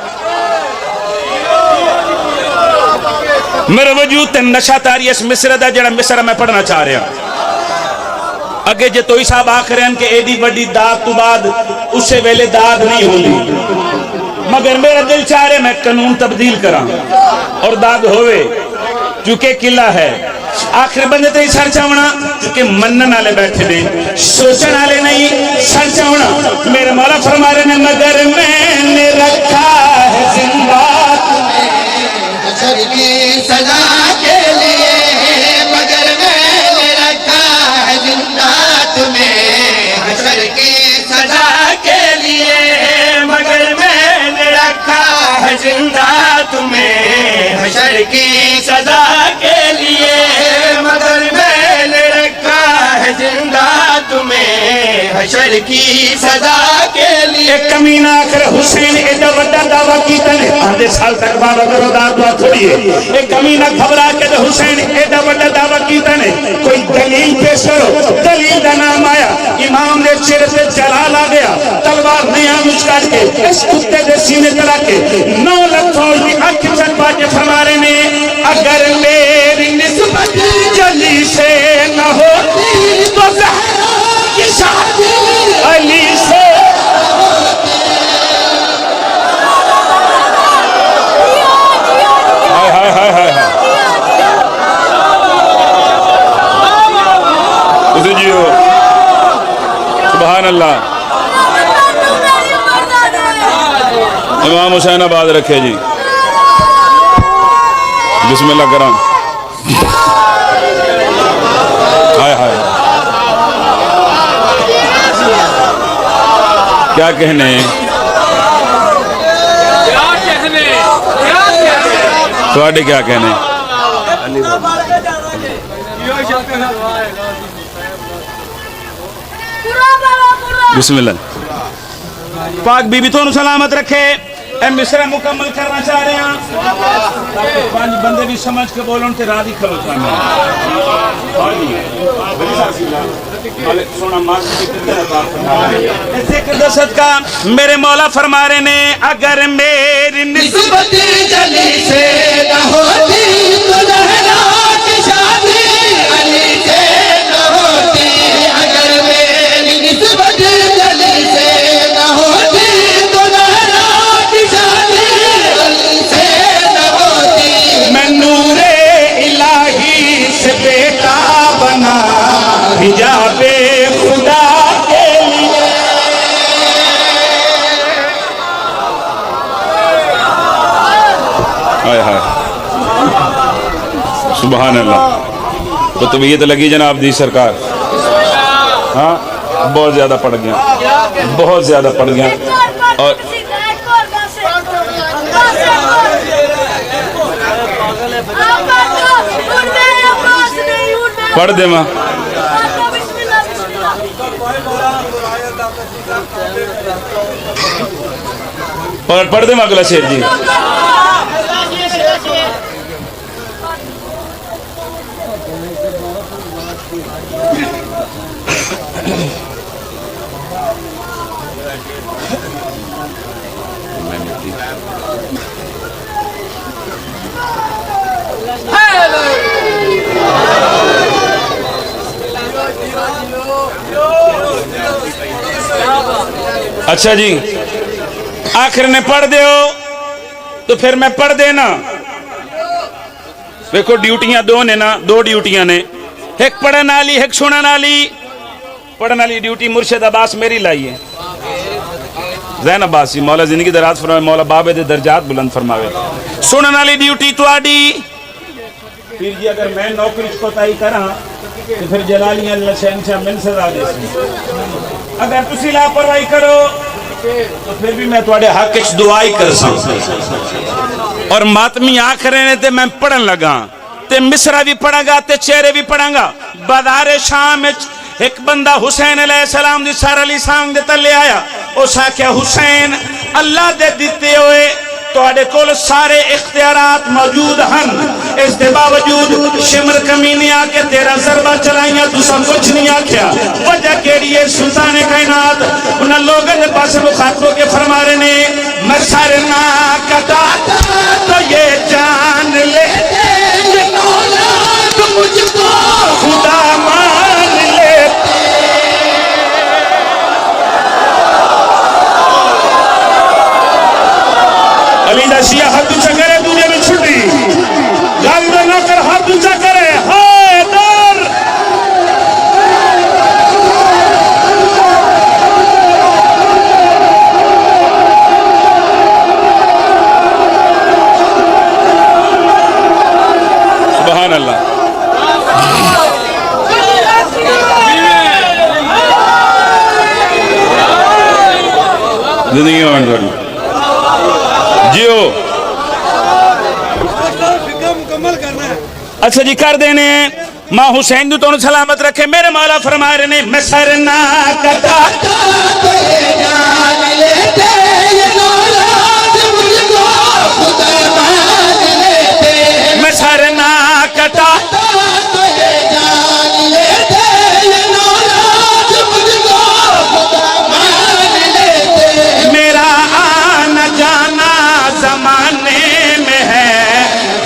S4: मेरे वजूद ते नशा तारी है इस मिसरे दा जेड़ा मिसरा मैं पढ़ना चाह रहा। अगे जे तोई साहब आख रहे हैं कि एडी बड़ी दाद तो बाद उस वेले दाद नहीं होती, मगर मेरा दिल चाह रहा मैं कानून तब्दील करा और दाद होवे चूंकि किला है। आखिर बंदे ते सर चावना क्योंकि मनन वाले बैठे ने सोचने वाले नहीं सर चावना। मेरे मौला फरमा रहे ने मगर मैंने रखा है जिंदा हशर की सजा के लिए। मगर मैंने रखा है जिंदा तुम्हें हशर की सजा के लिए। मगर मैंने रखा है जिंदा तुम्हें हशर की सजा के लिए। मगर मैंने रखा है जिंदा तुम्हें हशर की सजा के लिए। कमीना आखिर हुसैन एडा बड़ा दावा कीता ने आधे साल तक बाबा करो दावा थोड़ी है। एक कमीना घबरा के हुसैन एडा बड़ा दावा कीता ने कोई दलील पेश करो। दलील का नाम आया इमाम ने चेहरे पे जलाल आ गया तलवार नया मुस्का के इस कुत्ते के सीने चढ़ा के 9 लाख फौज की आंख चढ़वा के फरमा रहे ने अगर मेरी निस्बत जली से न होती तो ज़हरा की शादी अली से। हाय हाय हाय हाय जियो सुभान अल्लाह। इमाम हुसैन आबाद रखे जी बिस्मिल्लाह करा। हाय हाय क्या कहने थोड़े क्या कहने। बिस्मिल्लाह पाक बीबी तो सलामत रखे। मिसरा मुकम्मल करना चाह रहे हैं ताकि पांच बंदे भी समझ के बोलन ते राजी खलोता मैं का मेरे मौला फरमा रहे ने अगर मेरी निस्बत जली से न होती तो लहरा की शादी अली से न होती अगर मेरी निस्बत जली से न होती तो लहरा की शादी अली से न होती मैं नूरे इलाही से बेटा बना हिजाबे खुदा के लिए हाय हाय सुभान अल्लाह। तो तबीयत लगी जनाब दी सरकार। हाँ बहुत ज्यादा पड़ गया, बहुत ज्यादा पड़ गया। और पढ़ दे मां पढ़ दे अगला शेर जी। अच्छा जी आखिर ने पढ़ दो तो फिर मैं पढ़ देना। देखो ड्यूटियां दो ने ना, दो ड्यूटियां ने, एक पढ़न वाली एक सुनन वाली। पढ़न वाली ड्यूटी मुर्शिद अब्बास मेरी लाई है, जैन अब्बासी मौला जिंदगी दराज फरमावे, मौला बाबे दे दर्जात बुलंद फरमावे। सुनन वाली ड्यूटी तुहाडी। फिर जी अगर मैं नौकरी कोताही करा तो फिर जलालियां शहंशाह मिल सजा दे। अगर तुसी लापरवाही करो तो फिर भी मैं तुहाडे हक च दुआई कर सकता। और मातमी आखरे ने ते मैं पढ़न लगा ते मिसरा भी पढ़ांगा ते चेहरे भी पढ़ांगा। बाजारे शाम एक बंदा हुसैन अलैहिस्सलाम दी सारा अली सांग दे तले आया। उस आख्या हुसैन अल्लाह दे दिते हुए तुहाडे कोल सारे इख्तियारात मौजूद हैं, इस दे बावजूद शिमर कमीने आके तेरा ज़रबा चलाइया तुसा कुछ नहीं आख्या। वजह केड़ी है? सुल्तान कायनात उन लोगों के पास मुखातबों के फरमा रहे ने मैं सर ना कटाता तो ये जान ले मुझको खुदा मान ले। अली दसिया हाथ ऊंचा करे दुनिया में छुट्टी गाली में ना कर हाथ ऊंचा करे हाय दर। सुभान अल्लाह। जिंदगी में जियो। अच्छा जी कर देने मां हुसैन तो सलामत रखे। मेरे मौला फरमा रहे ने मैं सर ना कटा मैं सर ना कटा मेरा आना जाना जमाने में है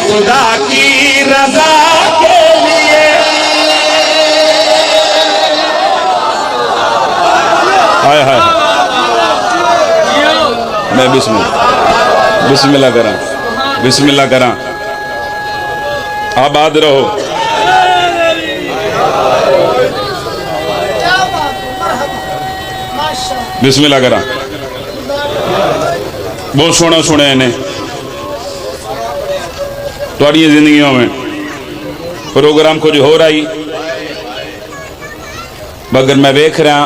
S4: खुदा की रजा के लिए। हाय हाय मैं बिस्मिल्लाह करा बिस्मिल्लाह करा। आबाद रहो। बिस्मिल्लाह करा। बहुत सोना सुने इन्हें थोड़ी जिंदगियों में प्रोग्राम कुछ हो रहा ही मगर मैं वेख रहा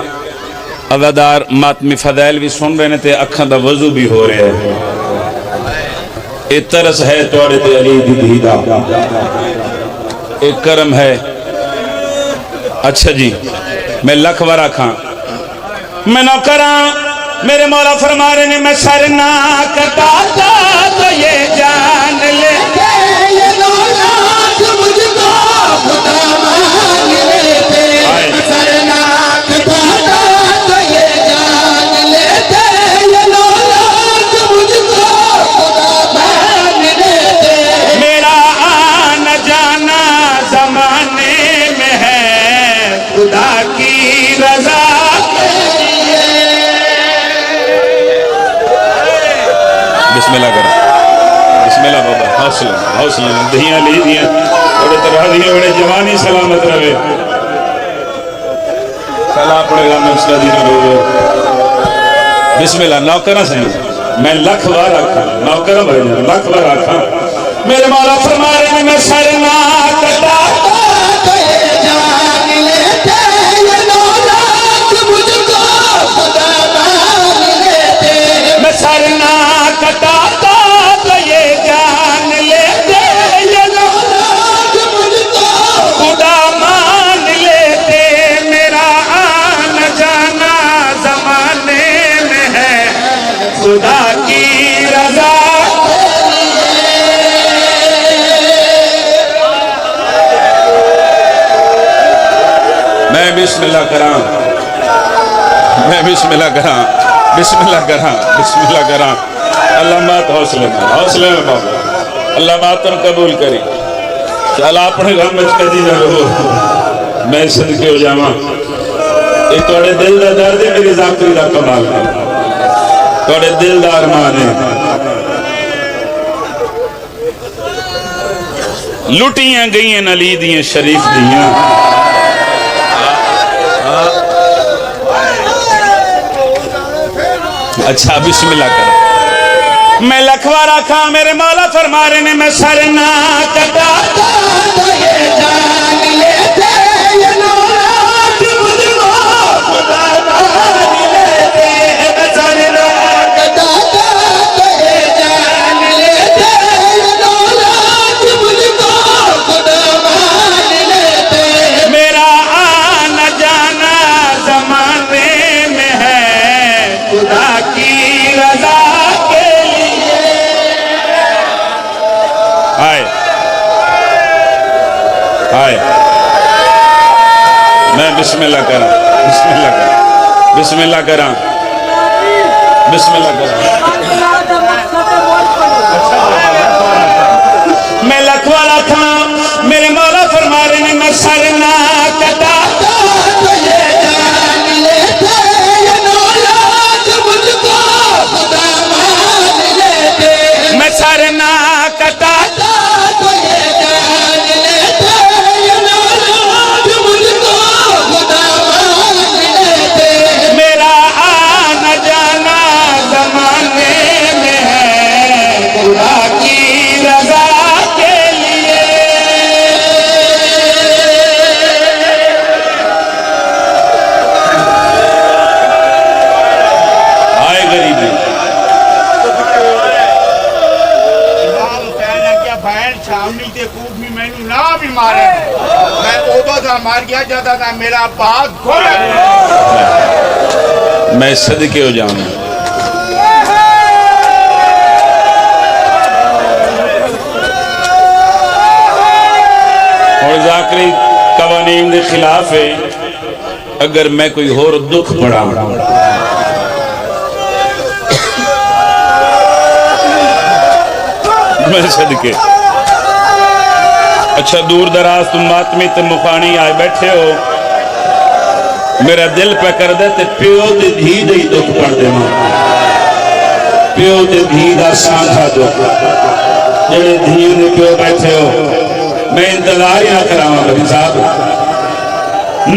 S4: अदादार मातमी फदैल भी सुन रहे ने ते अखा दा वजू भी हो रहा है। एक तरस है तोड़े ते अली दी धी दा, एक करम है। अच्छा जी मैं लख वारा खां मैं ना करा मेरे मौला फरमा रहे ने मैं सर ना कटाता तो ये जान लेते ये औलाद मुझको खुदा मान लेते। सर ना कटाता तो ये जान लेते ये औलाद मुझको खुदा मान लेते। मेरा आना जाना जमाने में है खुदा की रजा के लिए। बिस्मिल्लाह करो, बिस्मिल्लाह बाबा, हौसला हौसला दहियां ली दियां थोड़े तरह दियां बड़े जवानी सलामत रहे। सलाह पड़ेगा मैं उसका दिन रो बिस्मिल्लाह नौकरा से मैं लख बार आखा नौकरा भाई लख बार आखा। मेरे मौला फरमा रहे हैं मैं सर ना कटा तो ये जान लेते ये औलाद मुझको खुदा मान लेते। मैं सर ना कटाता तो ये जान लेते ये औलाद मुझको खुदा मान लेते। मेरा आना जाना जमाने में है खुदा की रजा। मैं बिस्मिल्लाह करा, मैं बिस्मिल्लाह करा, बिस्मिल्लाह करा, बिस्मिल्लाह करा। अल्लाह मात हौसले में बाबा अल्लाह मात कबूल करी। चल अपने घर में कदी ना रो मैं सदके हो जावा। ये थोड़े दिल का दर्द है मेरी जाकरी का कमाल है थोड़े दिल का अरमान है। लुटियां गई नली दियां शरीफ दियां अच्छा बिस्मिल्लाह करो। मैं लखवारा खा मेरे मौला फरमा रहे ने मैं सर ना कटाता तो ये जान लेते ये औलाद मुझको खुदा मान लेते। मैं सर ना कटाता तो ये जान लेते ये औलाद मुझको खुदा मान लेते। मेरा आना जाना जमाने में है खुदा की रजा के लिए। हाय हाय मैं बिस्मिल्लाह करा बिस्मिल्लाह करा बिस्मिल्लाह करा बिस्मिल्लाह करा। मैं लखवाला था मेरे मौला फरमा रहे ने मैं सर ना कटाता तो ये जान लेते ये औलाद मुझको खुदा मान लेते। मैं सर ना कटाता तो ये जान लेते ये औलाद मुझको खुदा मान लेते। मेरा आना जाना जमाने में है खुदा की रजा के लिए। आए गरीबी
S6: बहन शामिल के कूप भी मैनू ना भी मारे मैं उदो का मार गया जाता था मेरा बात घोड़ा।
S4: मैं सदके हो जाऊं। और जाकरी कवानीन के खिलाफ है अगर मैं कोई होर दुख पड़ा मैं सदके। अच्छा दूर दराज तुम मातमी ते मुखानी आए बैठे हो मेरा दिल पे कर दे ते प्यो ते धी दे दुख पड़ देना प्यो ते धी दा सांझा दुख जेड़े धी ने प्यो बैठे हो मैं इंतजार ही ना करावा भाई साहब।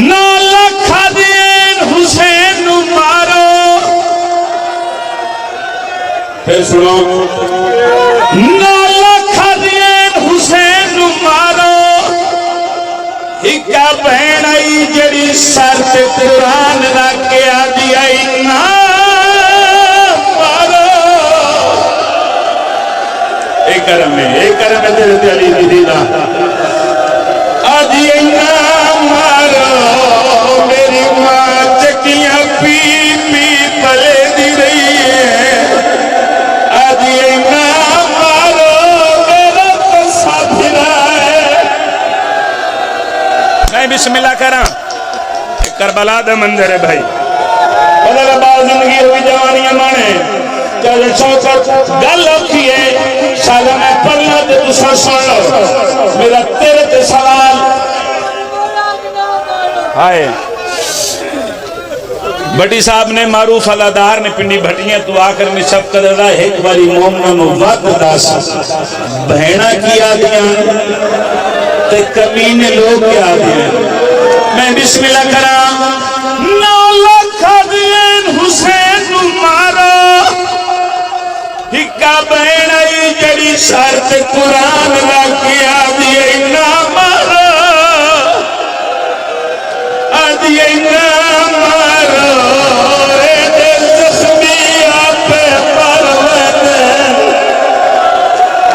S4: ना लखा दिन हुसैन नु मारो फिर सुनो ना लखा दिन हुसैन नु मारो हिका बहन आई जड़ी सर ते कुरान रख के आदि आई ना मारो। एक करम तेरे ते अली दीदी दा आदि ना मारो। मेरी मां चकियां पी पी पले दी करा करबला दा मंजर है भाई बदल बाल जिंदगी हुई जवानियां माने चल शौकत गल औखी है साला मैं पढ़ना ते तुसा सुन लो मेरा तेरे ते सवाल हाय बड़ी साहब ने मारूफ अलादार ने पिंडी भटियां तू आकर में सब कदरदा एक बारी मोमना नु वत दस बहना की आदियां ते कमीने लोग क्या आदियां मैं बिस्मिल्लाह करा 9 लाख दिन हुसैन नु मारो हिक्का बहना जड़ी शर्त कुरान दा किया दिए ना मारो आदिए ना मारो रे जख्मी आप परवत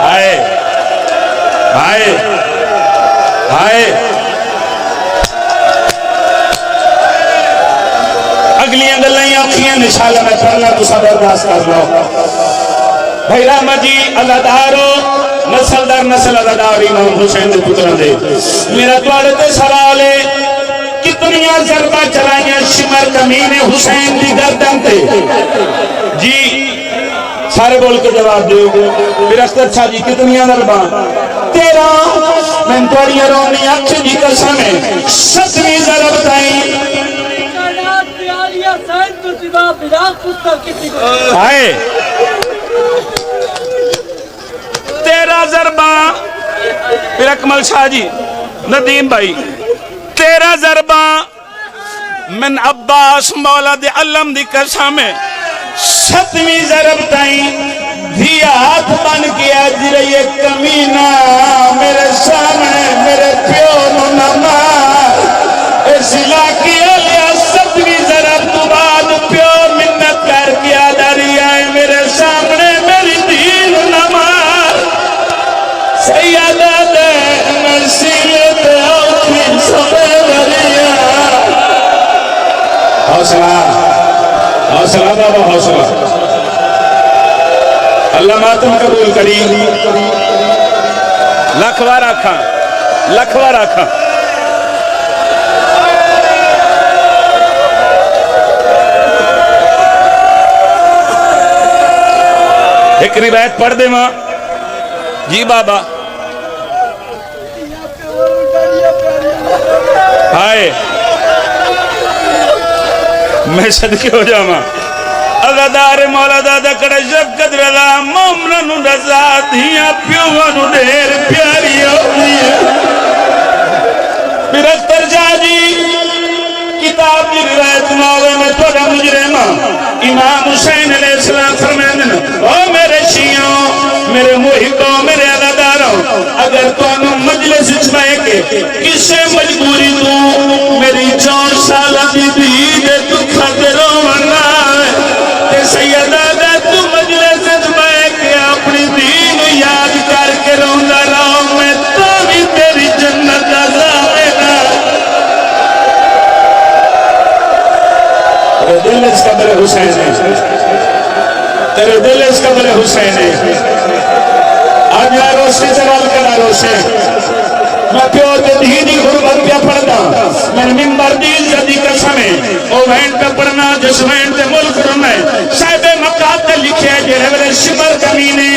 S4: हाय हाय हाय अगलियां गल्लां औखियां इंशाअल्लाह मैं पढ़ना तुसा बर्दाश्त कर लो भाई रहमत जी अल्लाहदारो नस्ल दर नस्ल अल्लाहदार इमाम हुसैन दे पुत्रां दे मेरा तुहाडे ते सवाल है कितनियां जरबा चलाइयां शिमर कमीने हुसैन दी गर्दन ते जी सारे बोल के जवाब दो फिर अख्तर शाह जी कितनियां जरबा 13 मैं थोड़ियां रोनी अख दी कसम है 7वीं जरब ताई हाय 13 जरबा फिर अकमल शाह जी नदीम भाई 13 जरबा मन अब्बास मौला दे अलम दी कसम है 7वीं जरब ताई धिया हाथ बन के आज रही कमीना मेरे सामने मेरे प्यो नु न मार इस इलाके लिया 7वीं जरब तो बाद प्यो मिन्नत करके आ रही है मेरे सामने मेरी दीन न मार सैयदा दे नसीब औखी सबरिया हौसला हौसला बाबा हौसला अल्लाह मातम कबूल करी लखवार आखा लखवार आखा एक रिवायत पढ़ दे मां जी बाबा हाय मैं सदके हो जावा अदादार मौला दादा कड़ा शफकत रला मोमना नु रजा धिया प्योवा नु ढेर प्यारी होती है फिर अख्तर शाह जी किताब की रिवायत मावे में थोड़ा मुजरिमा इमाम हुसैन अलैहिस्सलाम फरमाते हैं ओ मेरे शियों मेरे मुहिबों मेरे अदादारों अगर तुहानू मजलिस विच बैठ के किसे मजबूरी तू मेरी 4 साल दी धी दे दुखा ते रोवना ते सैयदा दा तू मजलिस विच बैठ के अपनी धी नू याद करके रोंदा रहो मैं तो भी तेरी जन्नत दा ज़ामिना तेरे दिल में कब्र हुसैन है तेरे दिल में कब्र हुसैन है आज रोशनी से वाल करा रोशे मैं प्यो ते धी दी गुरबत पे पढ़दा मैं मिंबर दी इज्जत दी कसम है ओ वैन पे पढ़ना जिस वैन ते मुल्क में साहिब मकात ते लिखे जेड़े वेले शिमर कमीने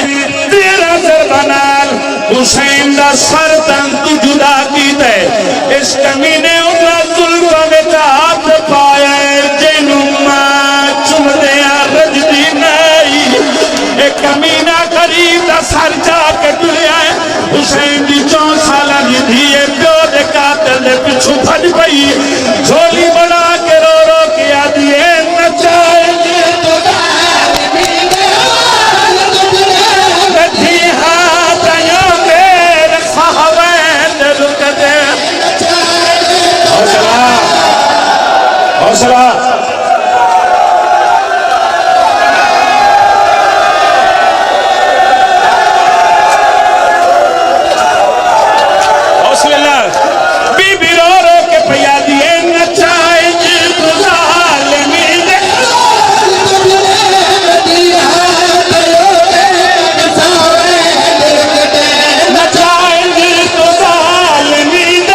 S4: 13 जरबानाल हुसैन दा सर तन तू जुदा कीते इस कमीने उना जुल्फां विच हाथ पाया जेनू मां चुमदे रजदी नहीं एक कमीना करीब दा सर जाके टुरिया हुसैन दी 4 साल दी धीए प्यो दे कातिल दे पिछू भज पई झोली बना के रो रो के आदी है नचाएंगे तो नची हाथ आया मेरे साहबैन रुक दे हौसला हौसला बीबी रो रो के पैया दिए नचाएंगे तो ज़ालिमीन नचाएंगे तो ज़ालिमीन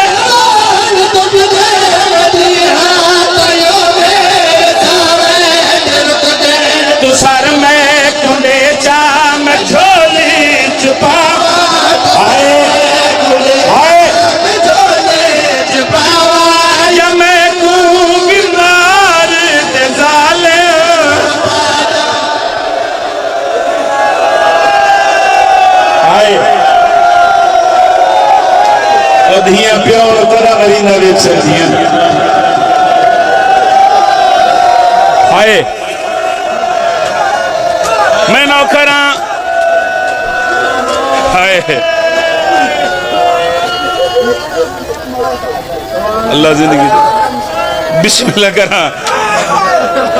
S4: प्यो कदा मरी ना वेख सकती हाय मैं नौकर हाय अल्लाह जिंदगी बिस्मिल्लाह करा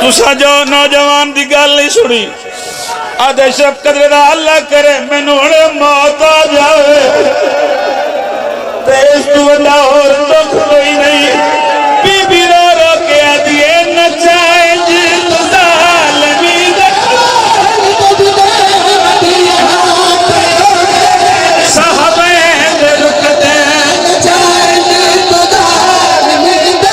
S4: तुसा जो नौजवान की गल नहीं सुनी आधे शब कदरे दा अल्लाह करे मैनू हुणे मौत आ जावे ते इस तू वड्डा होर दुख कोई नहीं बीबी रो रो के आदी ए नचाए जी तू ज़ालिमी दे साहबे दे रुकते नचाए जी तू ज़ालिमी दे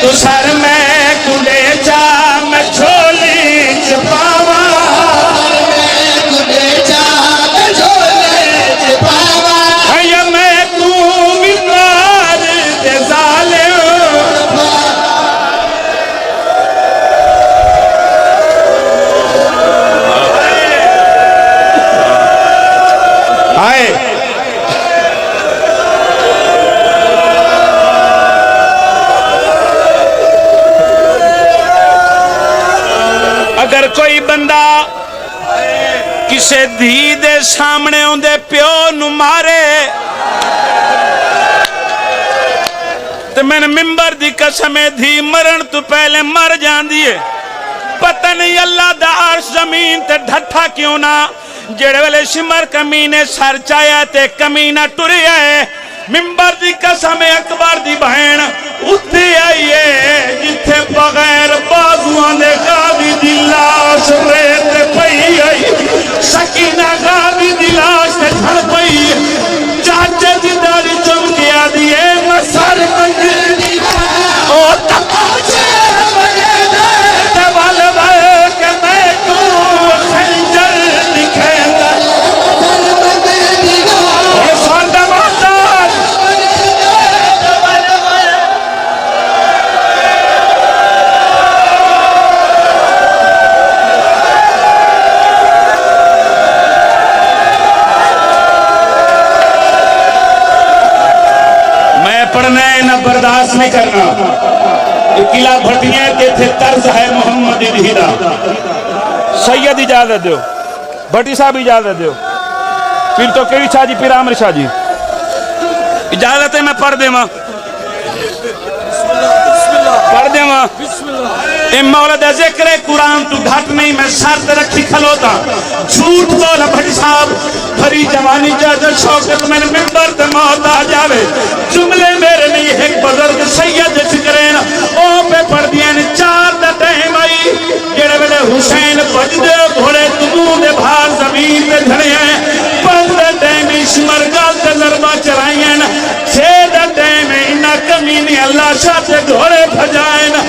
S4: तू सर में कुंडे चा मैं झोली च पावा मैं तू मिमार दे ज़ालिम हाय अगर कोई बंदा किसे धी दे सामने आंदे प्यो नू मारे ते मैंने मिंबर दी कसम धी मरण तू पहले मर जांदी है पता नहीं अल्लाह दा अर्श जमीन ते ढट्ठा क्यों ना जेड़े वेले सिमर कमीने सर चाया ते कमीना टुरिया है मिंबर दी कसम अकबर दी बहन उत्थे आई है जिथे बगैर बाजुआं दे गादी दी लाश रेत पई आई सकीना गादी दी लाश ते झड़ पई चाचे दी दाढ़ी चमकिया दी है मसर मंजी ओ तमाचे बने ते बल के मैं तू खंजर दिखेगा ये साडा माता पढ़ना है ना बर्दाश्त नहीं करना किला भटिया के थे तर्ज है मोहम्मद हिदा सैयद इजाजत दो भट्टी साहब इजाजत दो फिर तो केड़ी शाह जी पीर आमर शाह जी इजाजत है मैं पढ़ देवा मौलद जिक्र कुरान तू घट नहीं मैं शर्त रखी खलोता झूठ बोला भट्टी साहब भरी जवानी जाजर शौकत मैंने मिंबर ते मौत आ जावे जुमले मेरे नहीं एक बुजुर्ग सैयद फिकरेन ओ पे पढ़ दिए ने 4 दा टाइम आई जेड़े वेले हुसैन भजदे घोड़े तू दे भार जमीन पे झड़े हैं 5 दा टाइम इस्मर गाल ते जरबा चराईं 6 दा टाइम इना कमी नहीं अल्लाह शाह ते घोड़े भजाएन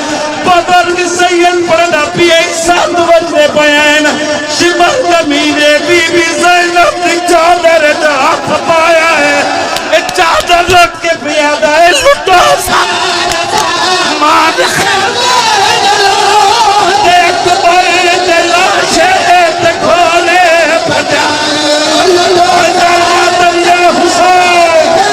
S4: बुजुर्ग सैयद पढ़दा पिए 7 बजते पयन शिमर कमीने बीबी ज़ैनब दी चादर दा हाथ पाया है ए चादर लट के पियादा है लुटो मां दे देख पर ते लाशे ते खोले भजा दरिया हुसैन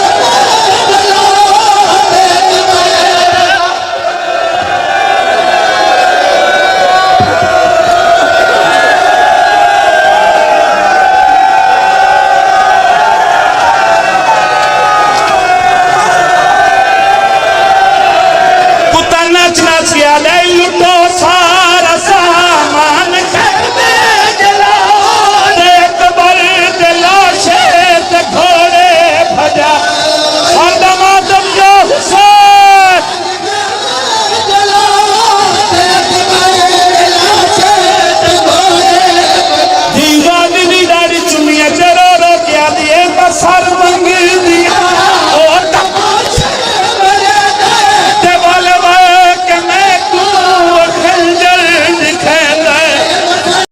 S4: लुटो सारा सामान अकबर दे लाशे ते घोड़े भजा साडा मातम जो हुसैन दीवानी दी दाढ़ी चुमिया चरो रो के आदी है सर मंगी